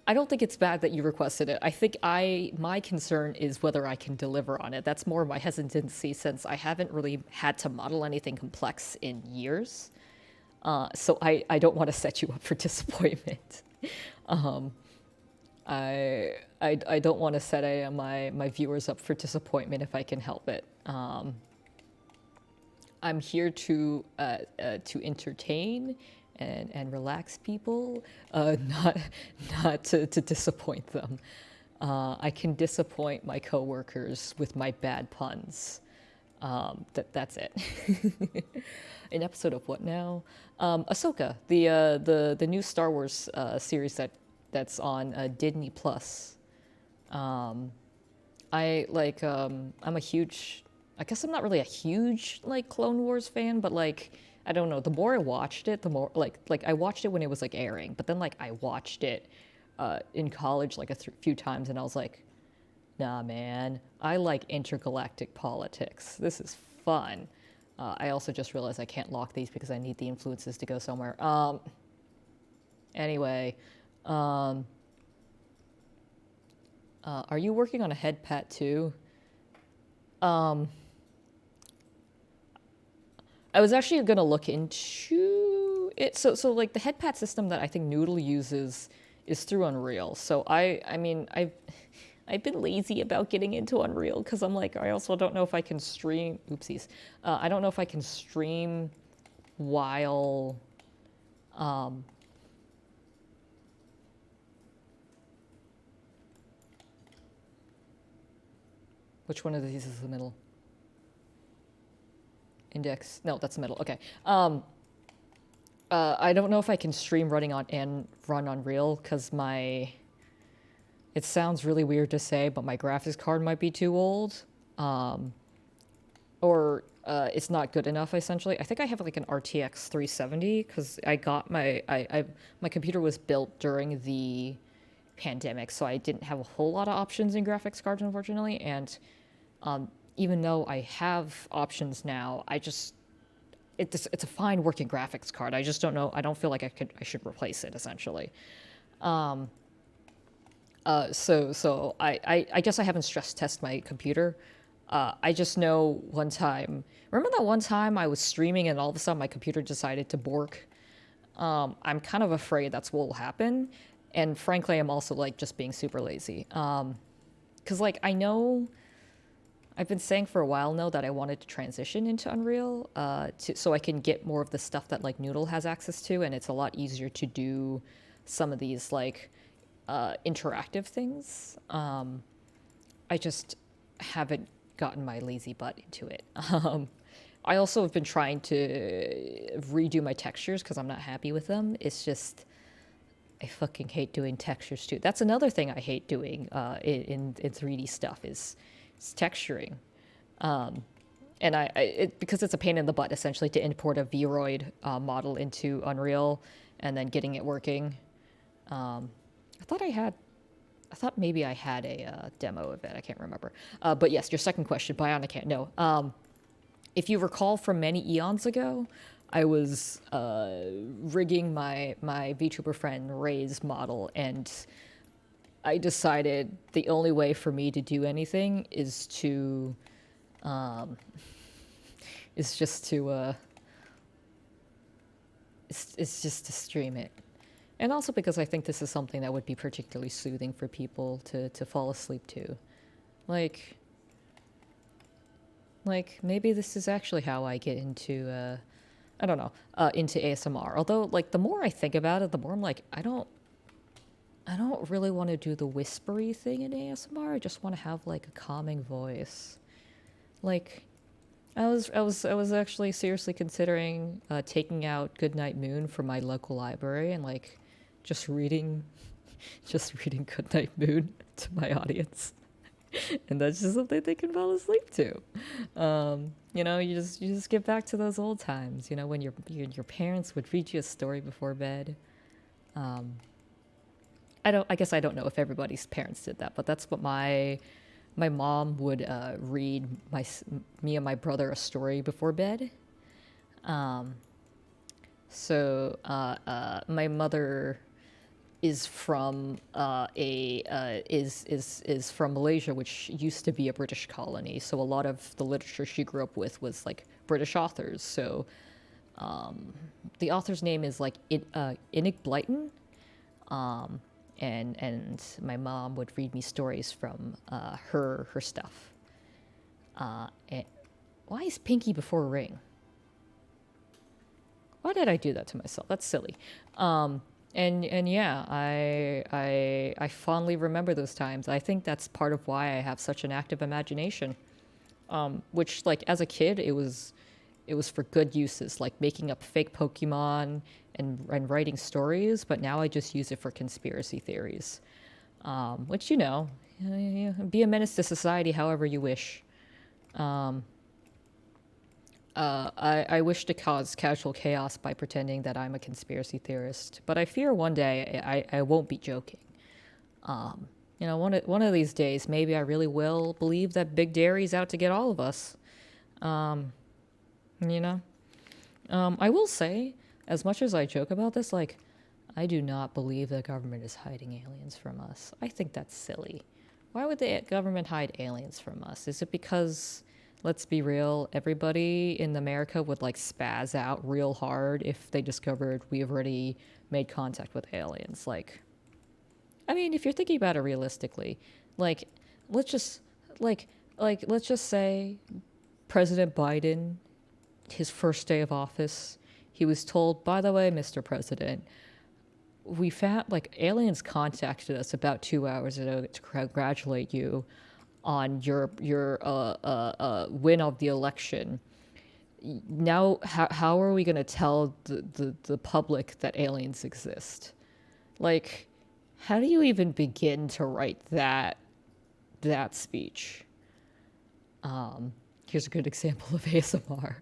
don't think it's bad that you requested it. I think my concern is whether I can deliver on it. That's more my hesitancy, since I haven't really had to model anything complex in years. So I don't want to set you up for disappointment. um, I don't want to set my viewers up for disappointment if I can help it. I'm here to entertain and relax people, not to disappoint them. I can disappoint my coworkers with my bad puns. That's it. An episode of what now? Ahsoka, the new Star Wars series that's on Disney Plus. I'm a huge, I guess I'm not really a huge like Clone Wars fan, but like I don't know. The more I watched it, the more like I watched it when it was like airing, but then like I watched it in college like few times, and I was like, nah, man, I like intergalactic politics. This is fun. I also just realized I can't lock these because I need the influences to go somewhere. Anyway, are you working on a head pat too? I was actually gonna look into it. So like the head pat system that I think Noodle uses is through Unreal. So I mean I've been lazy about getting into Unreal because I'm like I also don't know if I can stream. Oopsies. I don't know if I can stream while. Which one of these is the middle? Index. No, that's the middle. Okay. I don't know if I can stream running on and run Unreal because my. It sounds really weird to say, but my graphics card might be too old, or it's not good enough. Essentially, I think I have like an RTX 370 because I got my computer was built during the pandemic, so I didn't have a whole lot of options in graphics cards, unfortunately. And even though I have options now, it's a fine working graphics card. I just don't know. I don't feel like I should replace it essentially. So I guess I haven't stress tested my computer. I just know one time. Remember that one time I was streaming and all of a sudden my computer decided to bork. I'm kind of afraid that's what will happen, and frankly, I'm also like just being super lazy. Because like I know. I've been saying for a while now that I wanted to transition into Unreal, so I can get more of the stuff that like Noodle has access to, and it's a lot easier to do some of these like interactive things. I just haven't gotten my lazy butt into it. I also have been trying to redo my textures because I'm not happy with them. It's just I fucking hate doing textures too. That's another thing I hate doing in 3D stuff is texturing. And because it's a pain in the butt essentially to import a Vroid model into Unreal and then getting it working. I thought maybe I had a demo of it. I can't remember. But yes, your second question, Bionic Hand. No. If you recall from many eons ago, I was rigging my VTuber friend Ray's model, and I decided the only way for me to do anything is to stream it. And also because I think this is something that would be particularly soothing for people to fall asleep to. Like maybe this is actually how I get into I don't know, into ASMR. Although like the more I think about it, the more I'm like I don't really want to do the whispery thing in ASMR. I just want to have like a calming voice. Like I was actually seriously considering taking out Goodnight Moon from my local library and like just reading Goodnight Moon to my audience. And that's just something they can fall asleep to. You know, you just get back to those old times, you know, when your parents would read you a story before bed. I guess I don't know if everybody's parents did that, but that's what my mom would read me and my brother a story before bed. So my mother is from is from Malaysia, which used to be a British colony. So a lot of the literature she grew up with was like British authors. So The author's name is like Innick Blyton. Um, and my mom would read me stories from her stuff. And why is pinky before ring? Why did I do that to myself? That's silly. And yeah, I fondly remember those times. I think that's part of why I have such an active imagination. Which, like, as a kid, it was for good uses, like making up fake Pokemon and writing stories. But now I just use it for conspiracy theories, which, be a menace to society however you wish. I wish to cause casual chaos by pretending that I'm a conspiracy theorist, but I fear one day I won't be joking. One of these days, maybe I really will believe that Big Dairy's out to get all of us. You know? I will say, as much as I joke about this, like, I do not believe the government is hiding aliens from us. I think that's silly. Why would the government hide aliens from us? Is it because, let's be real, everybody in America would like spaz out real hard if they discovered we have already made contact with aliens? Like, I mean, if you're thinking about it realistically, like, let's just let's just say President Biden, his first day of office, he was told, by the way, Mr. President, we found, like, aliens contacted us about 2 hours ago to congratulate you on your win of the election. Now, how are we going to tell the public that aliens exist? Like, how do you even begin to write that speech? Here's a good example of ASMR.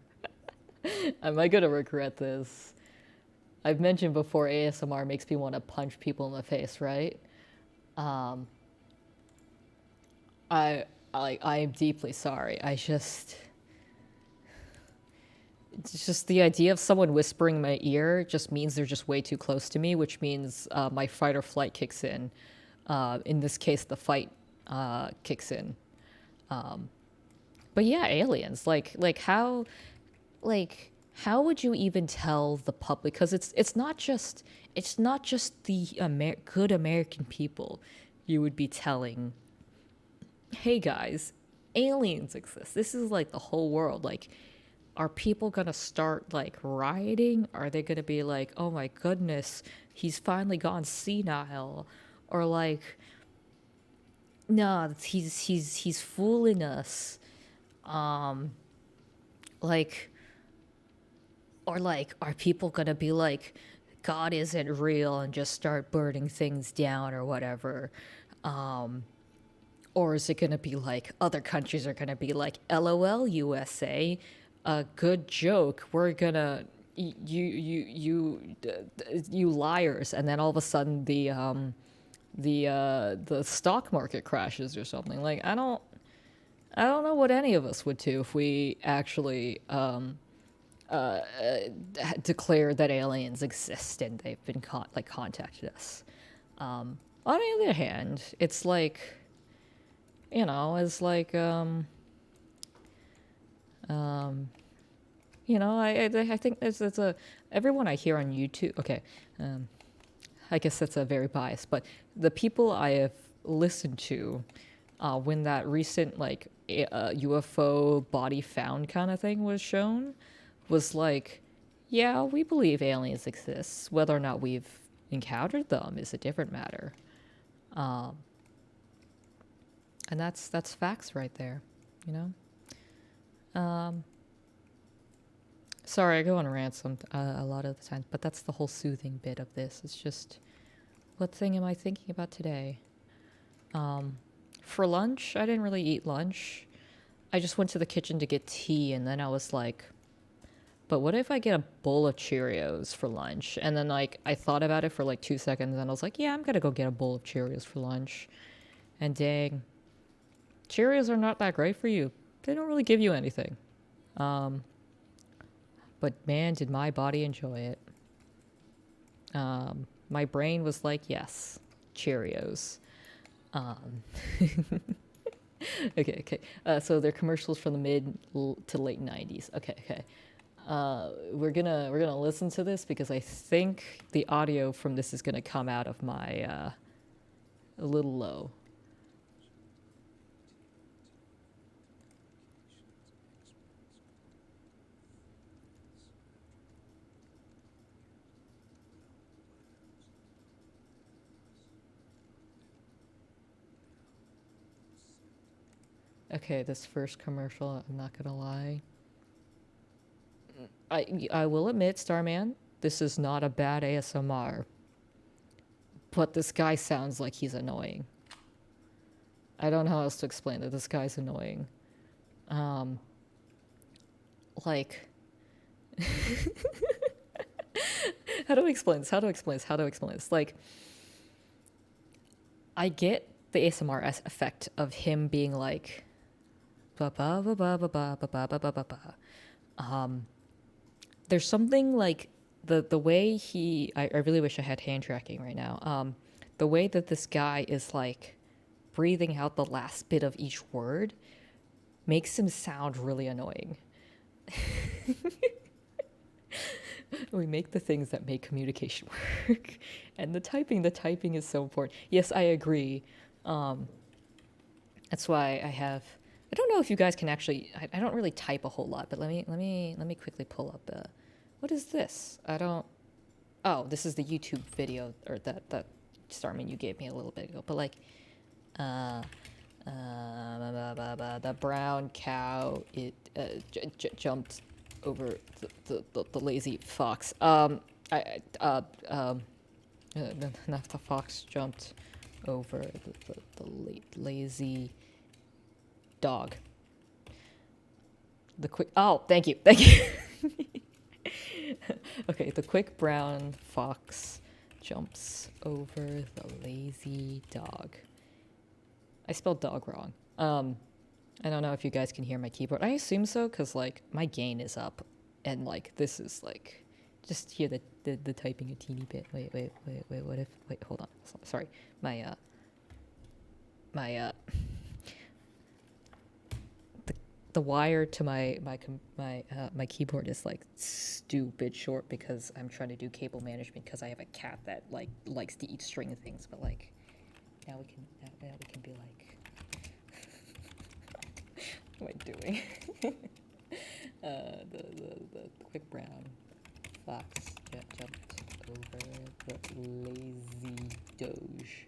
Am I going to regret this? I've mentioned before ASMR makes me want to punch people in the face, right? I am deeply sorry. It's just the idea of someone whispering in my ear just means they're just way too close to me, which means my fight or flight kicks in. In this case, the fight kicks in. But yeah, aliens. How would you even tell the public? Because it's not just the good American people you would be telling, hey guys, aliens exist. This is like the whole world. Like, are people gonna start like rioting? Are they gonna be like, oh my goodness, he's finally gone senile? Or like, no, he's fooling us. Like, or like, are people gonna be like, God isn't real and just start burning things down or whatever? Or is it going to be like other countries are going to be like, LOL, USA, a good joke. We're going to, you liars. And then all of a sudden the stock market crashes or something. Like, I don't know what any of us would do if we actually declare that aliens exist and they've been contacted us. On the other hand, it's like, it's like, I think it's everyone I hear on YouTube. Okay, I guess that's a very biased, but the people I have listened to, when that recent like UFO body found kind of thing was shown, was like, yeah, we believe aliens exist. Whether or not we've encountered them is a different matter. And that's facts right there, Sorry, I go on rants a lot of the time, but that's the whole soothing bit of this. It's just, what thing am I thinking about today? For lunch, I didn't really eat lunch. I just went to the kitchen to get tea, and then I was like, but what if I get a bowl of Cheerios for lunch? And then, like, I thought about it for like 2 seconds, and I was like, yeah, I'm gonna go get a bowl of Cheerios for lunch. And dang, Cheerios are not that great for you. They don't really give you anything. But man, did my body enjoy it. My brain was like, yes, Cheerios. Okay. So they're commercials from the mid to late 90s. Okay. We're gonna listen to this because I think the audio from this is gonna come out of my a little low. Okay, this first commercial, I'm not gonna lie. I will admit, Starman, this is not a bad ASMR, but this guy sounds like he's annoying. I don't know how else to explain it. This guy's annoying. Um, like, how do I explain this? How do I explain this? How do I explain this? Like, I get the ASMR effect of him being like, ba ba ba ba ba ba ba ba ba ba ba ba. There's something like the way I really wish I had hand tracking right now. The way that this guy is like breathing out the last bit of each word makes him sound really annoying. We make the things that make communication work. And the typing is so important. Yes, I agree. That's why I don't know if you guys can actually I don't really type a whole lot, but let me quickly pull up what is this? I don't Oh, this is the YouTube video or that Starman you gave me a little bit ago. But like the brown cow jumped over the lazy fox. Not the fox jumped over the lazy dog. Thank you. Okay, the quick brown fox jumps over the lazy dog. I spelled dog wrong. I don't know if you guys can hear my keyboard. I assume so, because like my gain is up, and like this is like just hear the typing a teeny bit. Wait. Wait, hold on. Sorry, my the wire to my keyboard is like stupid short because I'm trying to do cable management because I have a cat that like likes to eat string things. But like now we can be like. What am I doing? The quick brown fox jumped over the lazy doge.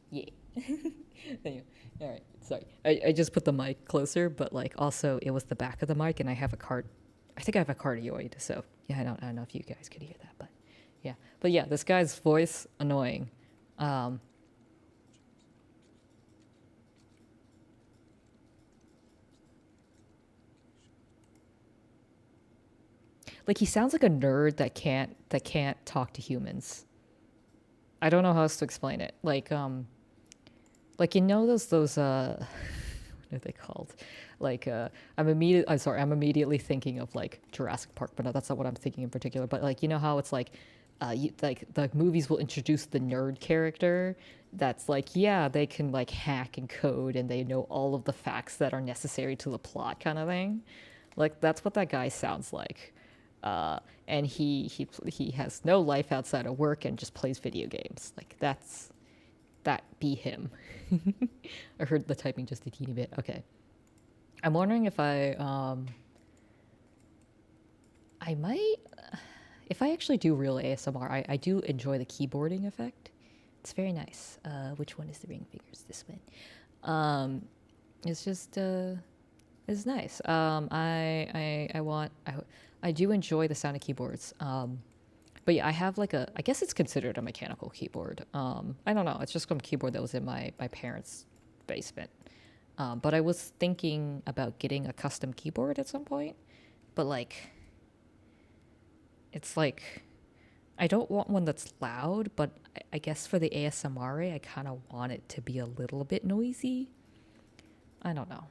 Yeah. Anyway, all right. Sorry, I just put the mic closer, but like also it was the back of the mic, and I have a card. I think I have a cardioid, so yeah. I don't know if you guys could hear that, but yeah, this guy's voice annoying. Like he sounds like a nerd that can't talk to humans. I don't know how else to explain it. Like you know those what are they called? Like I'm immediately thinking of like Jurassic Park, but no, that's not what I'm thinking in particular. But like you know how it's like like the movies will introduce the nerd character that's like yeah they can like hack and code and they know all of the facts that are necessary to the plot kind of thing. Like that's what that guy sounds like. And he has no life outside of work and just plays video games. Like that be him. I heard the typing just a teeny bit. Okay. I'm wondering if I might if I actually do real ASMR, I do enjoy the keyboarding effect. It's very nice. Which one is the ring fingers? This one. It's just it's nice. I do enjoy the sound of keyboards. But yeah, I have like I guess it's considered a mechanical keyboard. I don't know. It's just some keyboard that was in my parents' basement. But I was thinking about getting a custom keyboard at some point. But like, it's like, I don't want one that's loud, but I guess for the ASMR, I kind of want it to be a little bit noisy. I don't know.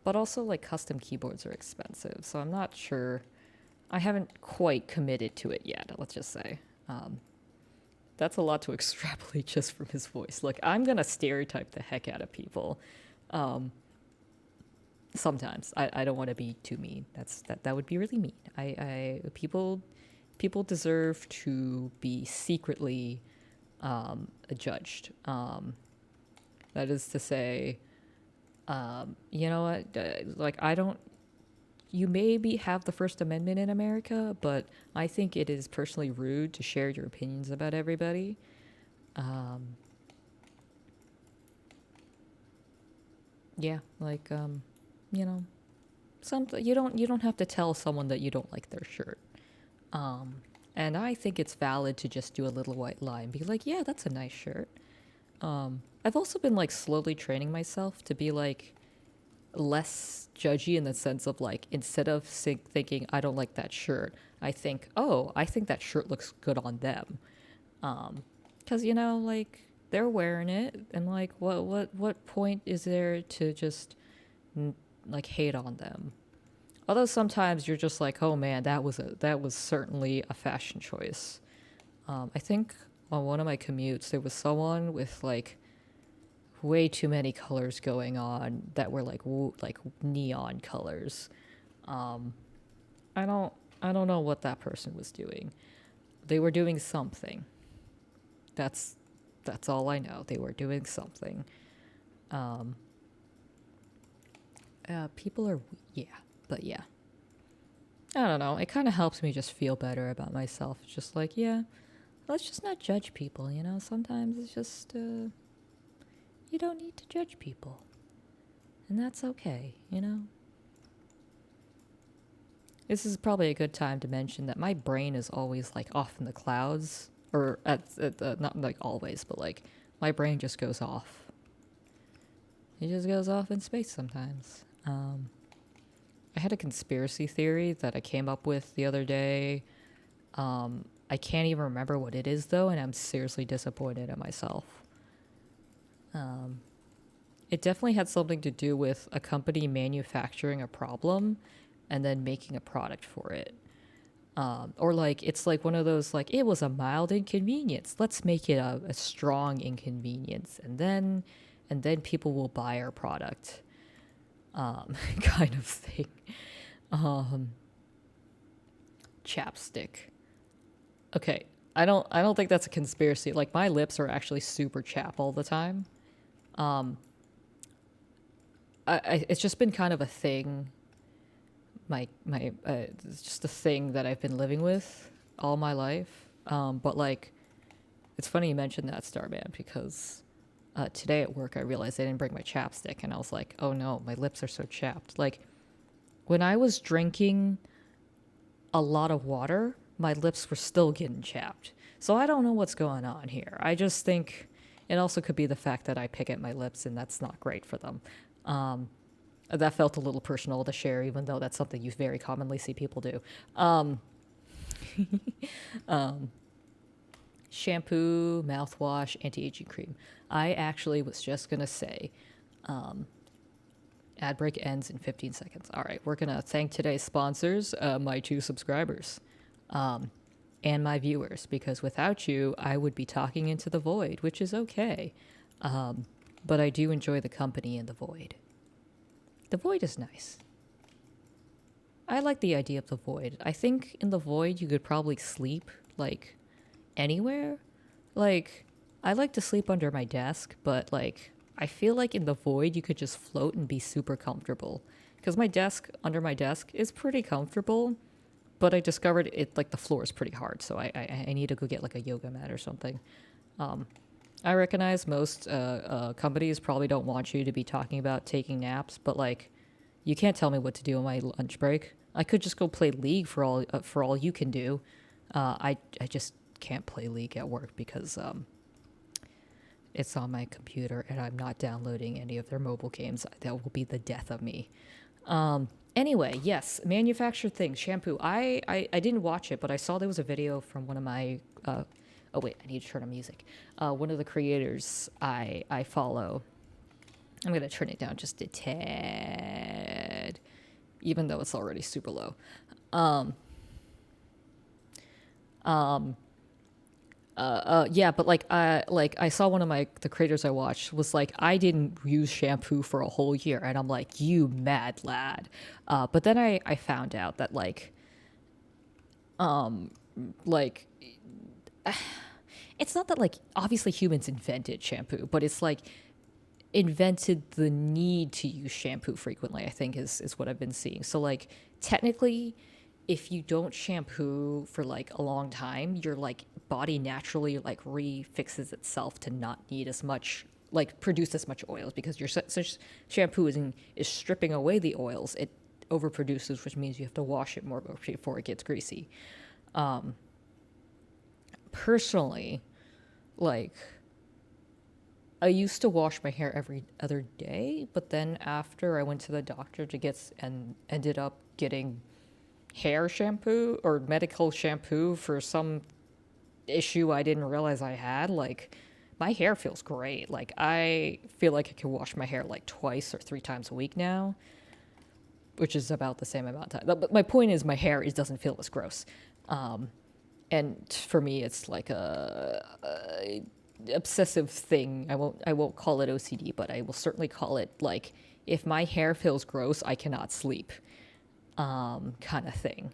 But also like custom keyboards are expensive, so I'm not sure. I haven't quite committed to it yet, let's just say. That's a lot to extrapolate just from his voice. Like, I'm gonna stereotype the heck out of people. Sometimes I don't want to be too mean. That would be really mean. People deserve to be secretly judged. That is to say, you know what? Like I don't. You maybe have the First Amendment in America, but I think it is personally rude to share your opinions about everybody. Um, yeah, like you know, you don't have to tell someone that you don't like their shirt. Um, and I think it's valid to just do a little white lie and be like, yeah, that's a nice shirt. I've also been like slowly training myself to be like less judgy in the sense of like instead of thinking I don't like that shirt, I think, oh, I think that shirt looks good on them. Because you know, like they're wearing it, and like what point is there to just like hate on them? Although sometimes you're just like, oh man, that was certainly a fashion choice. I think on one of my commutes there was someone with like way too many colors going on that were like neon colors. Um, I don't I don't know what that person was doing. They were doing something. That's that's all I know. They were doing something. Um, people are yeah, but yeah. I don't know. It kind of helps me just feel better about myself. It's just like, yeah, let's just not judge people, you know? Sometimes it's just, you don't need to judge people. And that's okay, you know? This is probably a good time to mention that my brain is always like off in the clouds. Or not like always, but like my brain just goes off. It just goes off in space sometimes. I had a conspiracy theory that I came up with the other day. I can't even remember what it is though, and I'm seriously disappointed in myself. Um, it definitely had something to do with a company manufacturing a problem and then making a product for it. Or like it's like one of those like it was a mild inconvenience. Let's make it a strong inconvenience, and then people will buy our product. Kind of thing. Um, chapstick. Okay, I don't think that's a conspiracy. Like my lips are actually super chap all the time. Um, it's just been kind of a thing. It's just a thing that I've been living with all my life. But like, it's funny you mentioned that, Starman, because today at work I realized I didn't bring my chapstick, and I was like, oh no, my lips are so chapped. Like when I was drinking a lot of water, my lips were still getting chapped. So I don't know what's going on here. I just think it also could be the fact that I pick at my lips and that's not great for them. Um, that felt a little personal to share, even though that's something you very commonly see people do. Um, shampoo, mouthwash, anti-aging cream. I actually was just going to say ad break ends in 15 seconds. All right, we're going to thank today's sponsors, my two subscribers. And my viewers, because without you, I would be talking into the void, which is okay. But I do enjoy the company in the void. The void is nice. I like the idea of the void. I think in the void, you could probably sleep, like, anywhere. Like, I like to sleep under my desk, but, like, I feel like in the void, you could just float and be super comfortable. Because my desk, under my desk, is pretty comfortable. But I discovered it like the floor is pretty hard, so I need to go get like a yoga mat or something. I recognize most companies probably don't want you to be talking about taking naps, but like you can't tell me what to do on my lunch break. I could just go play League for all you can do. I just can't play League at work because it's on my computer and I'm not downloading any of their mobile games. That will be the death of me. Anyway, yes, manufactured things, shampoo. I didn't watch it, but I saw there was a video from one of my. Oh wait, I need to turn on music. One of the creators I follow. I'm gonna turn it down just a tad, even though it's already super low. Yeah, but like I saw one of the creators I watched was like, I didn't use shampoo for a whole year, and I'm like, you mad lad. But then I found out that like it's not that like obviously humans invented shampoo, but it's like invented the need to use shampoo frequently, I think is what I've been seeing. So like technically if you don't shampoo for like a long time, your like body naturally like refixes itself to not need as much like produce as much oils because your such shampoo is stripping away the oils. It overproduces, which means you have to wash it more before it gets greasy. Personally, like I used to wash my hair every other day, but then after I went to the doctor to get and ended up getting hair shampoo or medical shampoo for some issue I didn't realize I had, like my hair feels great. Like I feel like I can wash my hair like twice or three times a week now, which is about the same amount of time. But my point is my hair doesn't feel as gross. And for me it's like a obsessive thing. I won't call it OCD, but I will certainly call it like if my hair feels gross, I cannot sleep. Kind of thing.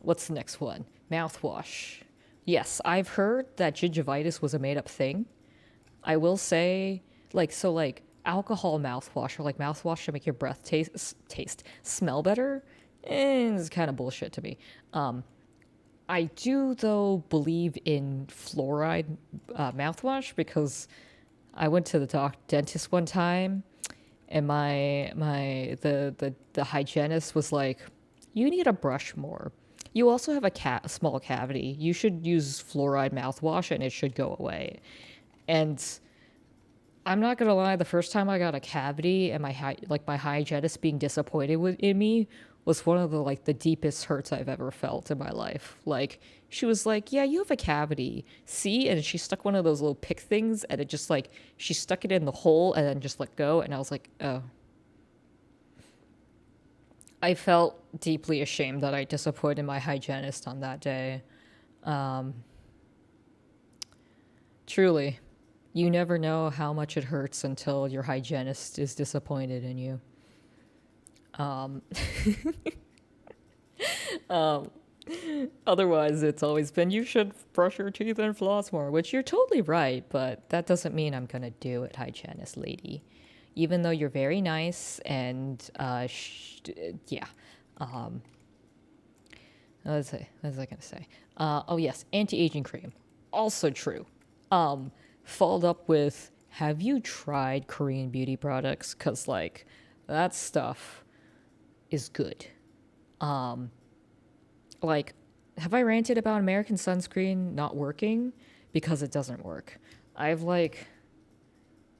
What's the next one? Mouthwash. Yes, I've heard that gingivitis was a made up thing. I will say, like alcohol mouthwash or like mouthwash to make your breath smell better is kind of bullshit to me. I do though believe in fluoride mouthwash because I went to the dentist one time and the hygienist was like, you need to brush more. You also have a small cavity. You should use fluoride mouthwash and it should go away. And I'm not gonna lie, the first time I got a cavity and my hygienist being disappointed in me was one of the deepest hurts I've ever felt in my life. Like she was like, "Yeah, you have a cavity. See?" And she stuck one of those little pick things, and it just like she stuck it in the hole and then just let go. And I was like, "Oh." I felt deeply ashamed that I disappointed my hygienist on that day. Truly, you never know how much it hurts until your hygienist is disappointed in you. Um, um, Otherwise, it's always been you should brush your teeth and floss more, which you're totally right, but that doesn't mean I'm gonna do it, hygienist lady. Even though you're very nice and, yeah. Um, what was I gonna say? Oh, yes, anti aging cream. Also true. Followed up with, have you tried Korean beauty products? Because, like, that stuff is good. Like, have I ranted about American sunscreen not working? Because it doesn't work. I've like,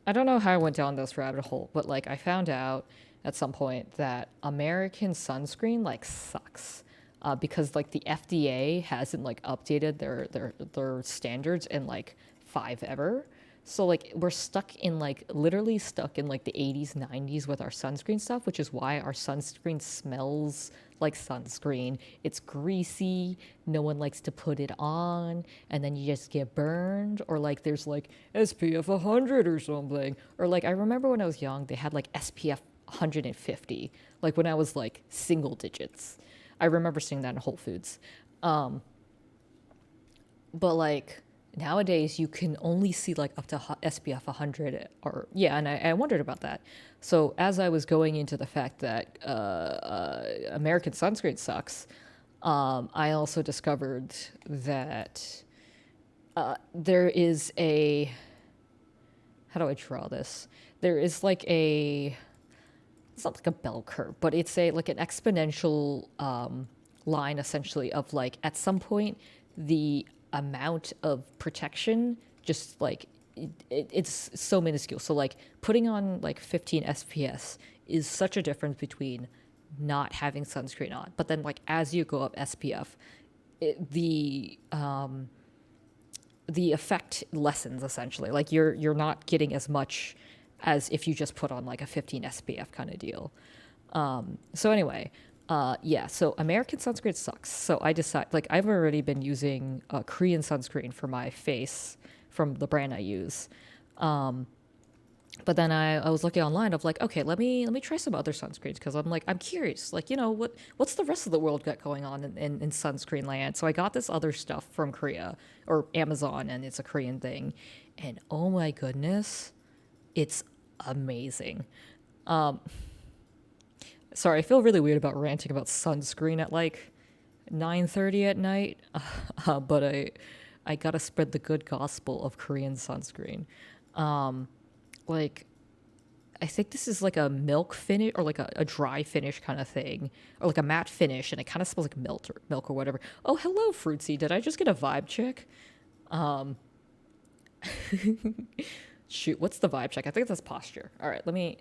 I don't know how I went down this rabbit hole, but like I found out at some point that American sunscreen like sucks. Because like the FDA hasn't like updated their standards in like five ever. So like we're stuck in like literally stuck in like the 80s, 90s with our sunscreen stuff, which is why our sunscreen smells like sunscreen. It's greasy, no one likes to put it on, and then you just get burned. Or like there's like SPF 100 or something. Or like I remember when I was young, they had like SPF 150, like when I was like single digits. I remember seeing that in Whole Foods. But like nowadays you can only see like up to SPF 100 or yeah, and I wondered about that. So as I was going into the fact that American sunscreen sucks, I also discovered that there is a, how do I draw this? There is like a, it's not like a bell curve, but it's a like an exponential line essentially of like at some point the amount of protection just like it's so minuscule. So like putting on like 15 SPS is such a difference between not having sunscreen on. But then like as you go up SPF, the effect lessens essentially. Like you're not getting as much as if you just put on like a 15 SPF kind of deal. So anyway, Yeah, so American sunscreen sucks. So I decided, like, I've already been using Korean sunscreen for my face from the brand I use. But then I was looking online of like, okay, let me try some other sunscreens because I'm like I'm curious, like what's the rest of the world got going on in sunscreen land. So I got this other stuff from Korea or Amazon, and it's a Korean thing, and oh my goodness, it's amazing. Sorry, I feel really weird about ranting about sunscreen at like 9:30 at night, but I gotta spread the good gospel of Korean sunscreen. Like I think this is like a milk finish or like a dry finish kind of thing, or like a matte finish, and it kind of smells like milk or whatever. Oh, hello, Fruitsy. Did I just get a vibe check? Shoot, what's the vibe check? I think that's posture. All right, let me.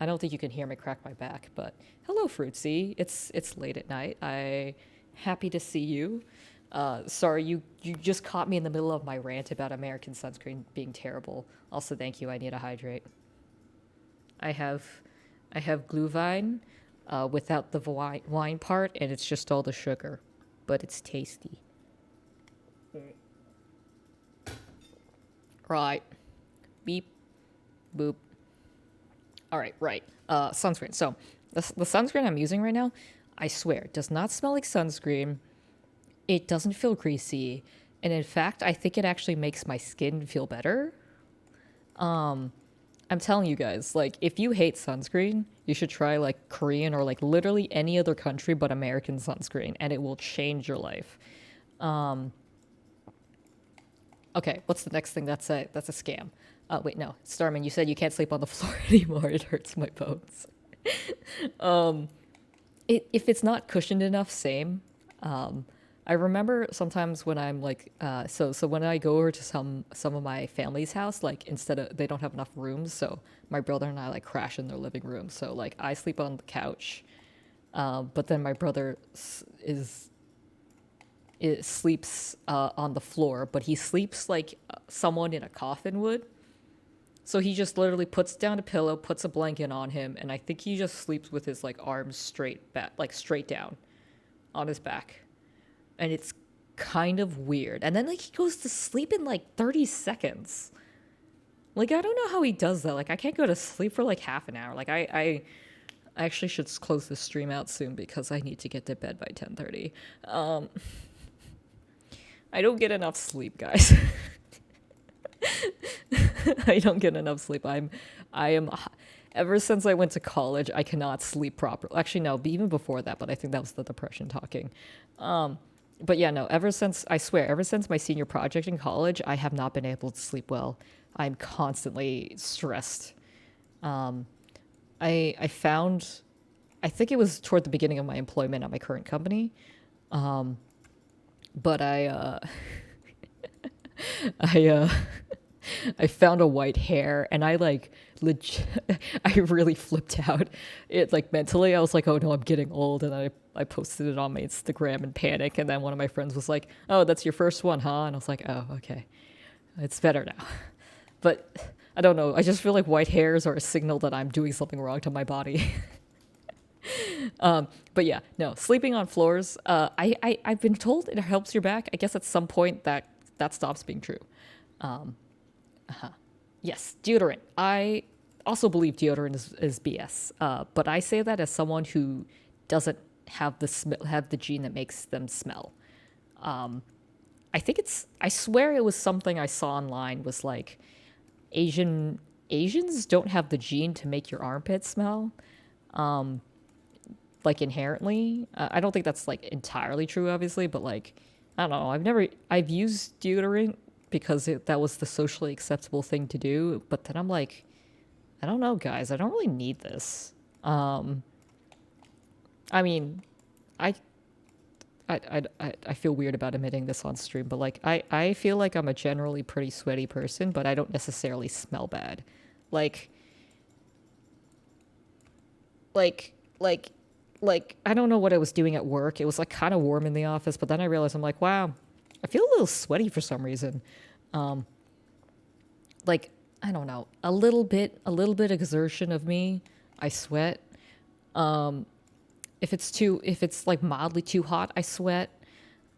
I don't think you can hear me crack my back, but hello, Fruitsy. It's late at night. I happy to see you. Sorry, you just caught me in the middle of my rant about American sunscreen being terrible. Also, thank you. I need to hydrate. I have I have Glühwein without the wine part, and it's just all the sugar, but it's tasty. Right. Beep. Boop. All right. Right. Sunscreen. So the sunscreen I'm using right now, I swear, does not smell like sunscreen. It doesn't feel greasy, and in fact, I think it actually makes my skin feel better. I'm telling you guys, like, if you hate sunscreen, you should try like Korean or like literally any other country but American sunscreen, and it will change your life. Okay, what's the next thing? That's a scam. Wait, no, Starman, you said you can't sleep on the floor anymore. It hurts my bones. If it's not cushioned enough, same. I remember sometimes when I'm like, so when I go over to some of my family's house, like instead of they don't have enough rooms, so my brother and I like crash in their living room. So like I sleep on the couch, but then my brother is it sleeps on the floor, but he sleeps like someone in a coffin would. So he just literally puts down a pillow, puts a blanket on him, and I think he just sleeps with his like arms straight back, like straight down on his back, and it's kind of weird. And then like he goes to sleep in like 30 seconds. Like I don't know how he does that. Like I can't go to sleep for like half an hour. Like I actually should close this stream out soon because I need to get to bed by 10:30. I don't get enough sleep, guys. I don't get enough sleep. I am ever since I went to college, I cannot sleep properly. Actually, no, even before that, but I think that was the depression talking. But yeah, no, ever since, I swear, ever since my senior project in college, I have not been able to sleep well. I'm constantly stressed. I found, I think it was toward the beginning of my employment at my current company, but I I found a white hair, and I like legit I really flipped out. It like mentally I was like, oh no, I'm getting old, and I posted it on my Instagram in panic, and then one of my friends was like, oh, that's your first one, huh? And I was like, oh, okay. It's better now. But I don't know. I just feel like white hairs are a signal that I'm doing something wrong to my body. But yeah, no, sleeping on floors. I've been told it helps your back. I guess at some point that stops being true. Yes, deodorant. I also believe deodorant is BS. But I say that as someone who doesn't have the gene that makes them smell. I think I swear it was something I saw online was like Asians don't have the gene to make your armpit smell. Like inherently. I don't think that's like entirely true, obviously, but like I don't know. I've used deodorant because that was the socially acceptable thing to do. But then I'm like, I don't know, guys. I don't really need this. I mean, I, I feel weird about admitting this on stream, but like, I feel like I'm a generally pretty sweaty person, but I don't necessarily smell bad. Like, like, like, I don't know what I was doing at work. It was like kind of warm in the office, but then I realized I'm like, wow, I feel a little sweaty for some reason. Like, I don't know, a little bit exertion of me, I sweat. if it's like mildly too hot, I sweat.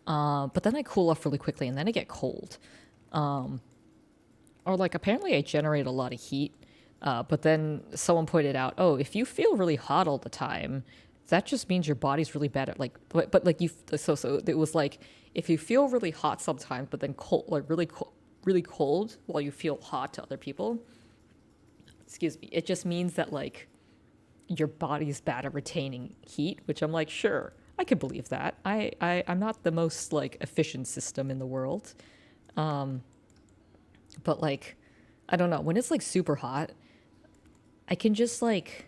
But then I cool off really quickly, and then I get cold. Or like apparently I generate a lot of heat. But then someone pointed out, oh, if you feel really hot all the time, that just means your body's really bad at like, but like you, so it was like if you feel really hot sometimes, but then cold, like really cold while you feel hot to other people. Excuse me. It just means that like your body's bad at retaining heat, which I'm like, sure, I can believe that. I'm not the most like efficient system in the world. But like, I don't know, when it's like super hot, I can just like,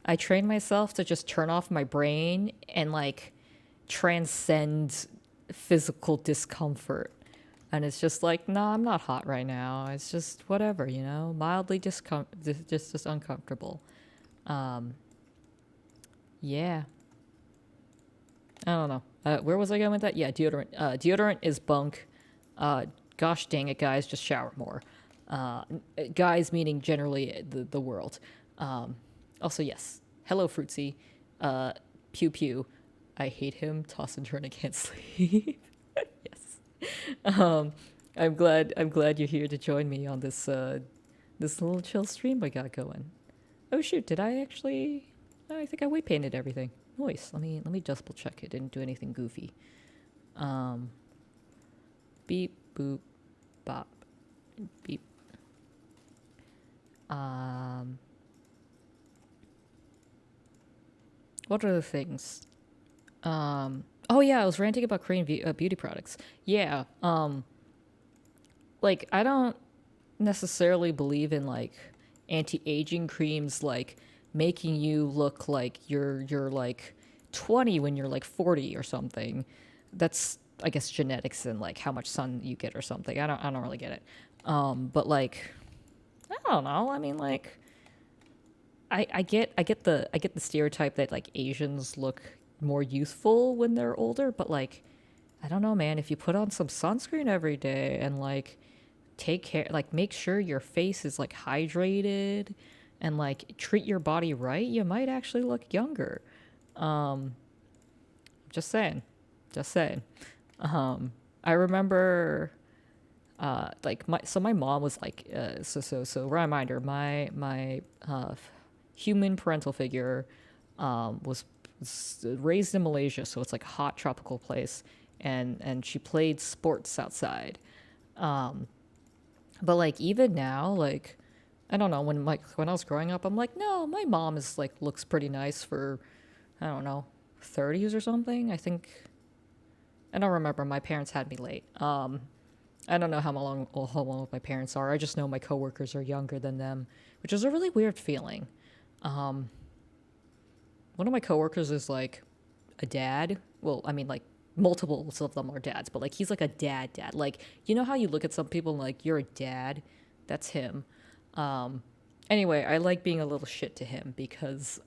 I train myself to just turn off my brain and like transcend physical discomfort. And it's just like, nah, I'm not hot right now. It's just whatever, you know, mildly just uncomfortable. Um, yeah, I don't know. Where was I going with that? Yeah, deodorant. Deodorant is bunk. Gosh dang it, guys, just shower more. Guys meaning generally the world. Also, yes. Hello, Fruitsy. Pew pew. I hate him. Toss and turn. I can't sleep. Yes. I'm glad you're here to join me on this little chill stream I got going. Oh shoot, did I actually? Oh, I think I weight painted everything. Nice. Let me double check. It didn't do anything goofy. Um, beep boop bop beep. Um, what are the things? Oh yeah, I was ranting about Korean beauty products. Yeah. Like I don't necessarily believe in like anti-aging creams like making you look like you're like 20 when you're like 40 or something. That's I guess genetics and like how much sun you get or something. I don't really get it. But like I don't know. I mean like I get the stereotype that like Asians look more youthful when they're older, but like I don't know, man. If you put on some sunscreen every day and like take care, like make sure your face is like hydrated and like treat your body right, you might actually look younger. Um, just saying, just saying. I remember, like my mom was like, so reminder, my human parental figure, was raised in Malaysia, so it's like a hot tropical place, and she played sports outside. Um, but like even now, like I don't know when I was growing up, I'm like, no, my mom is like looks pretty nice for I don't know 30s or something. I think I don't remember. My parents had me late. I don't know how long my parents are. I just know my coworkers are younger than them, which is a really weird feeling. Um, One of my coworkers is like a dad. Well, I mean, like multiples of them are dads, but like he's like a dad. Like you know how you look at some people and like you're a dad, that's him. Um, anyway, I like being a little shit to him because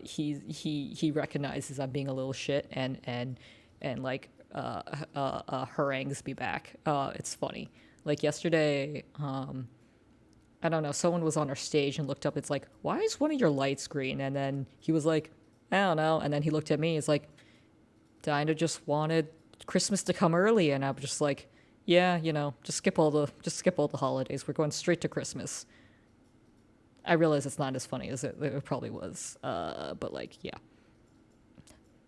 he recognizes I'm being a little shit and like harangues me back. It's funny. Like yesterday, I don't know, someone was on our stage and looked up. It's like, why is one of your lights green? And then he was like, I don't know. And then he looked at me. It's like, Dyna just wanted Christmas to come early, and I'm just like, yeah, you know, just skip all the holidays. We're going straight to Christmas. I realize it's not as funny as it probably was, but like, yeah.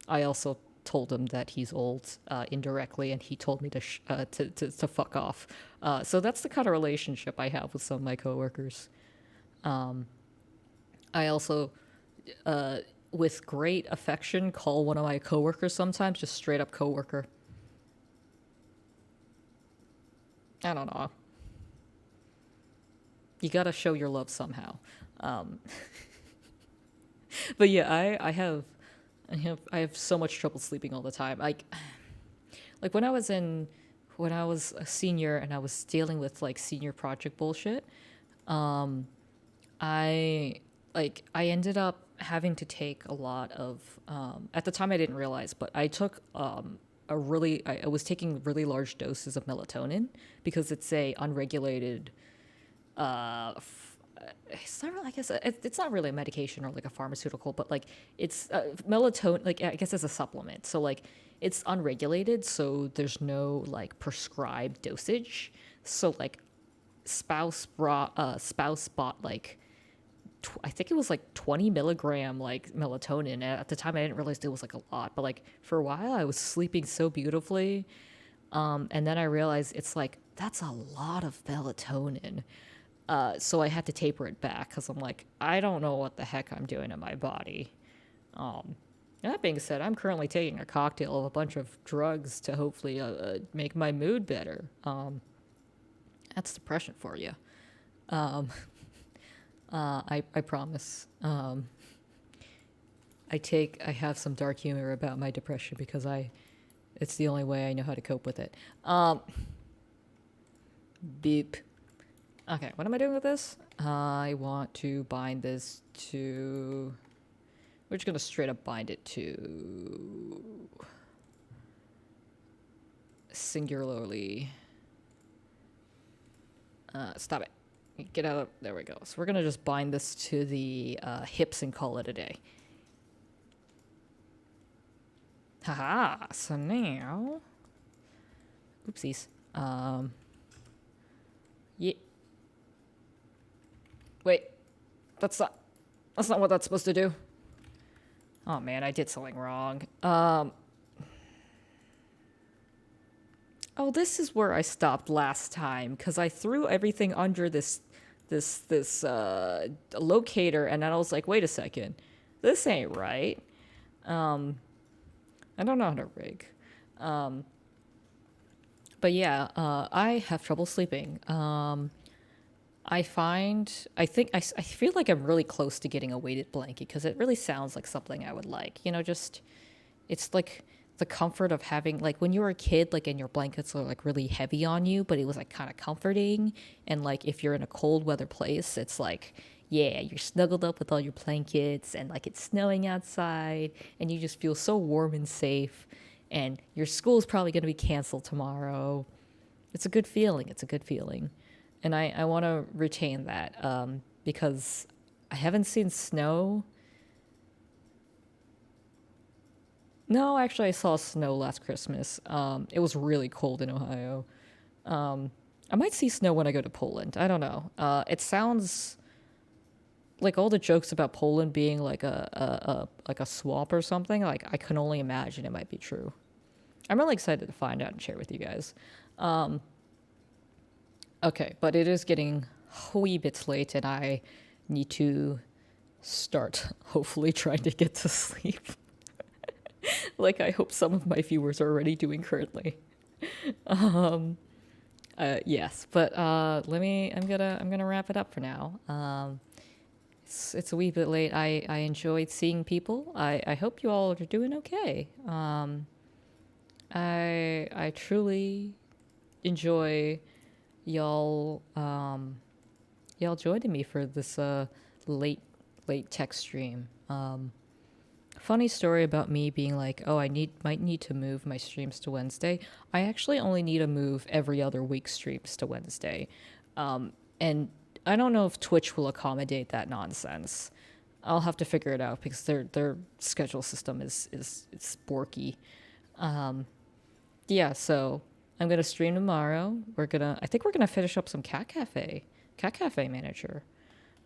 I also told him that he's old indirectly, and he told me to fuck off. So that's the kind of relationship I have with some of my coworkers. Um, I also, with great affection, call one of my coworkers sometimes just straight up coworker. I don't know. You gotta show your love somehow. Um, but yeah, I have so much trouble sleeping all the time. Like when I was a senior and I was dealing with like senior project bullshit. Um, I I ended up having to take a lot of at the time I didn't realize, but I took I was taking really large doses of melatonin because it's a unregulated it's not really, I guess it's not really a medication or like a pharmaceutical, but like it's melatonin. Like I guess it's a supplement. So like it's unregulated, so there's no like prescribed dosage. So like spouse bought like I think it was like 20 milligram like melatonin. And at the time, I didn't realize it was like a lot, but like for a while, I was sleeping so beautifully. And then I realized it's like that's a lot of melatonin. So I had to taper it back because I'm like, I don't know what the heck I'm doing in my body. That being said, I'm currently taking a cocktail of a bunch of drugs to hopefully make my mood better. That's depression for you. I promise. I have some dark humor about my depression because it's the only way I know how to cope with it. Beep. Okay, what am I doing with this? I want to bind this to... We're just going to straight up bind it to... Singularly... stop it. Get out of... There we go. So we're going to just bind this to the hips and call it a day. Haha, so now... Oopsies. Yeah. Wait. That's not what that's supposed to do. Oh man, I did something wrong. Oh, this is where I stopped last time, because I threw everything under this locator, and then I was like, wait a second. This ain't right. I don't know how to rig. But yeah, I have trouble sleeping. I feel like I'm really close to getting a weighted blanket because it really sounds like something I would like. You know, just, it's like the comfort of having, like when you were a kid, like, and your blankets are like really heavy on you, but it was like kind of comforting. And like if you're in a cold weather place, it's like, yeah, you're snuggled up with all your blankets and like it's snowing outside and you just feel so warm and safe. And your school's probably going to be canceled tomorrow. It's a good feeling. It's a good feeling. And I want to retain that because I haven't seen snow. No, actually, I saw snow last Christmas. It was really cold in Ohio. I might see snow when I go to Poland. I don't know. It sounds like all the jokes about Poland being like a swamp or something. Like I can only imagine it might be true. I'm really excited to find out and share with you guys. Okay, but it is getting a wee bit late, and I need to start hopefully trying to get to sleep. Like I hope some of my viewers are already doing currently. Yes, but I'm gonna wrap it up for now. It's a wee bit late. I enjoyed seeing people. I hope you all are doing okay. I truly enjoy y'all joining me for this late tech stream. Funny story about me being like, oh, might need to move my streams to Wednesday. I actually only need to move every other week streams to Wednesday. And I don't know if Twitch will accommodate that nonsense. I'll have to figure it out because their schedule system is sporky. Yeah, so I'm gonna stream tomorrow. I think we're gonna finish up some Cat Cafe Manager.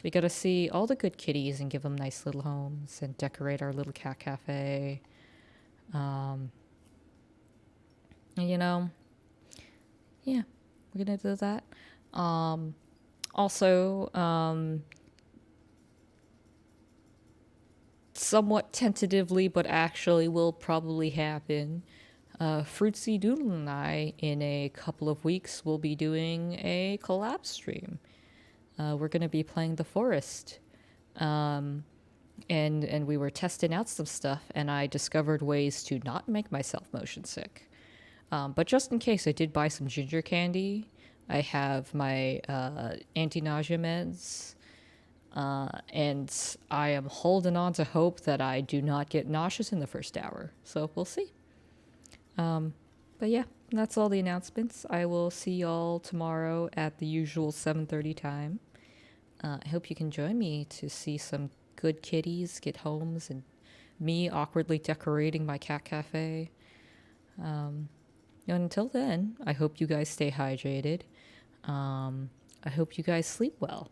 We gotta see all the good kitties and give them nice little homes and decorate our little cat cafe. You know, yeah, we're gonna do that. Also, somewhat tentatively, but actually will probably happen. Fruitsy Doodle and I, in a couple of weeks, will be doing a collab stream. We're going to be playing The Forest. And we were testing out some stuff, and I discovered ways to not make myself motion sick. But just in case, I did buy some ginger candy. I have my anti-nausea meds. And I am holding on to hope that I do not get nauseous in the first hour. So we'll see. But yeah, that's all the announcements. I will see y'all tomorrow at the usual 7:30 time I hope you can join me to see some good kitties get homes and me awkwardly decorating my cat cafe. And until then, I hope you guys stay hydrated. I hope you guys sleep well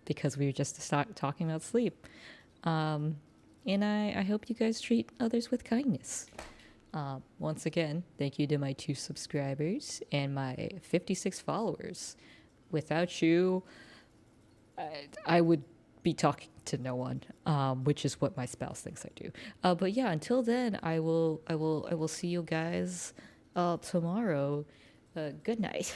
because we were just talking about sleep. And I hope you guys treat others with kindness. Once again, thank you to my 2 subscribers and my 56 followers. Without you, I would be talking to no one, which is what my spouse thinks I do. But yeah, until then, I will see you guys tomorrow. Good night.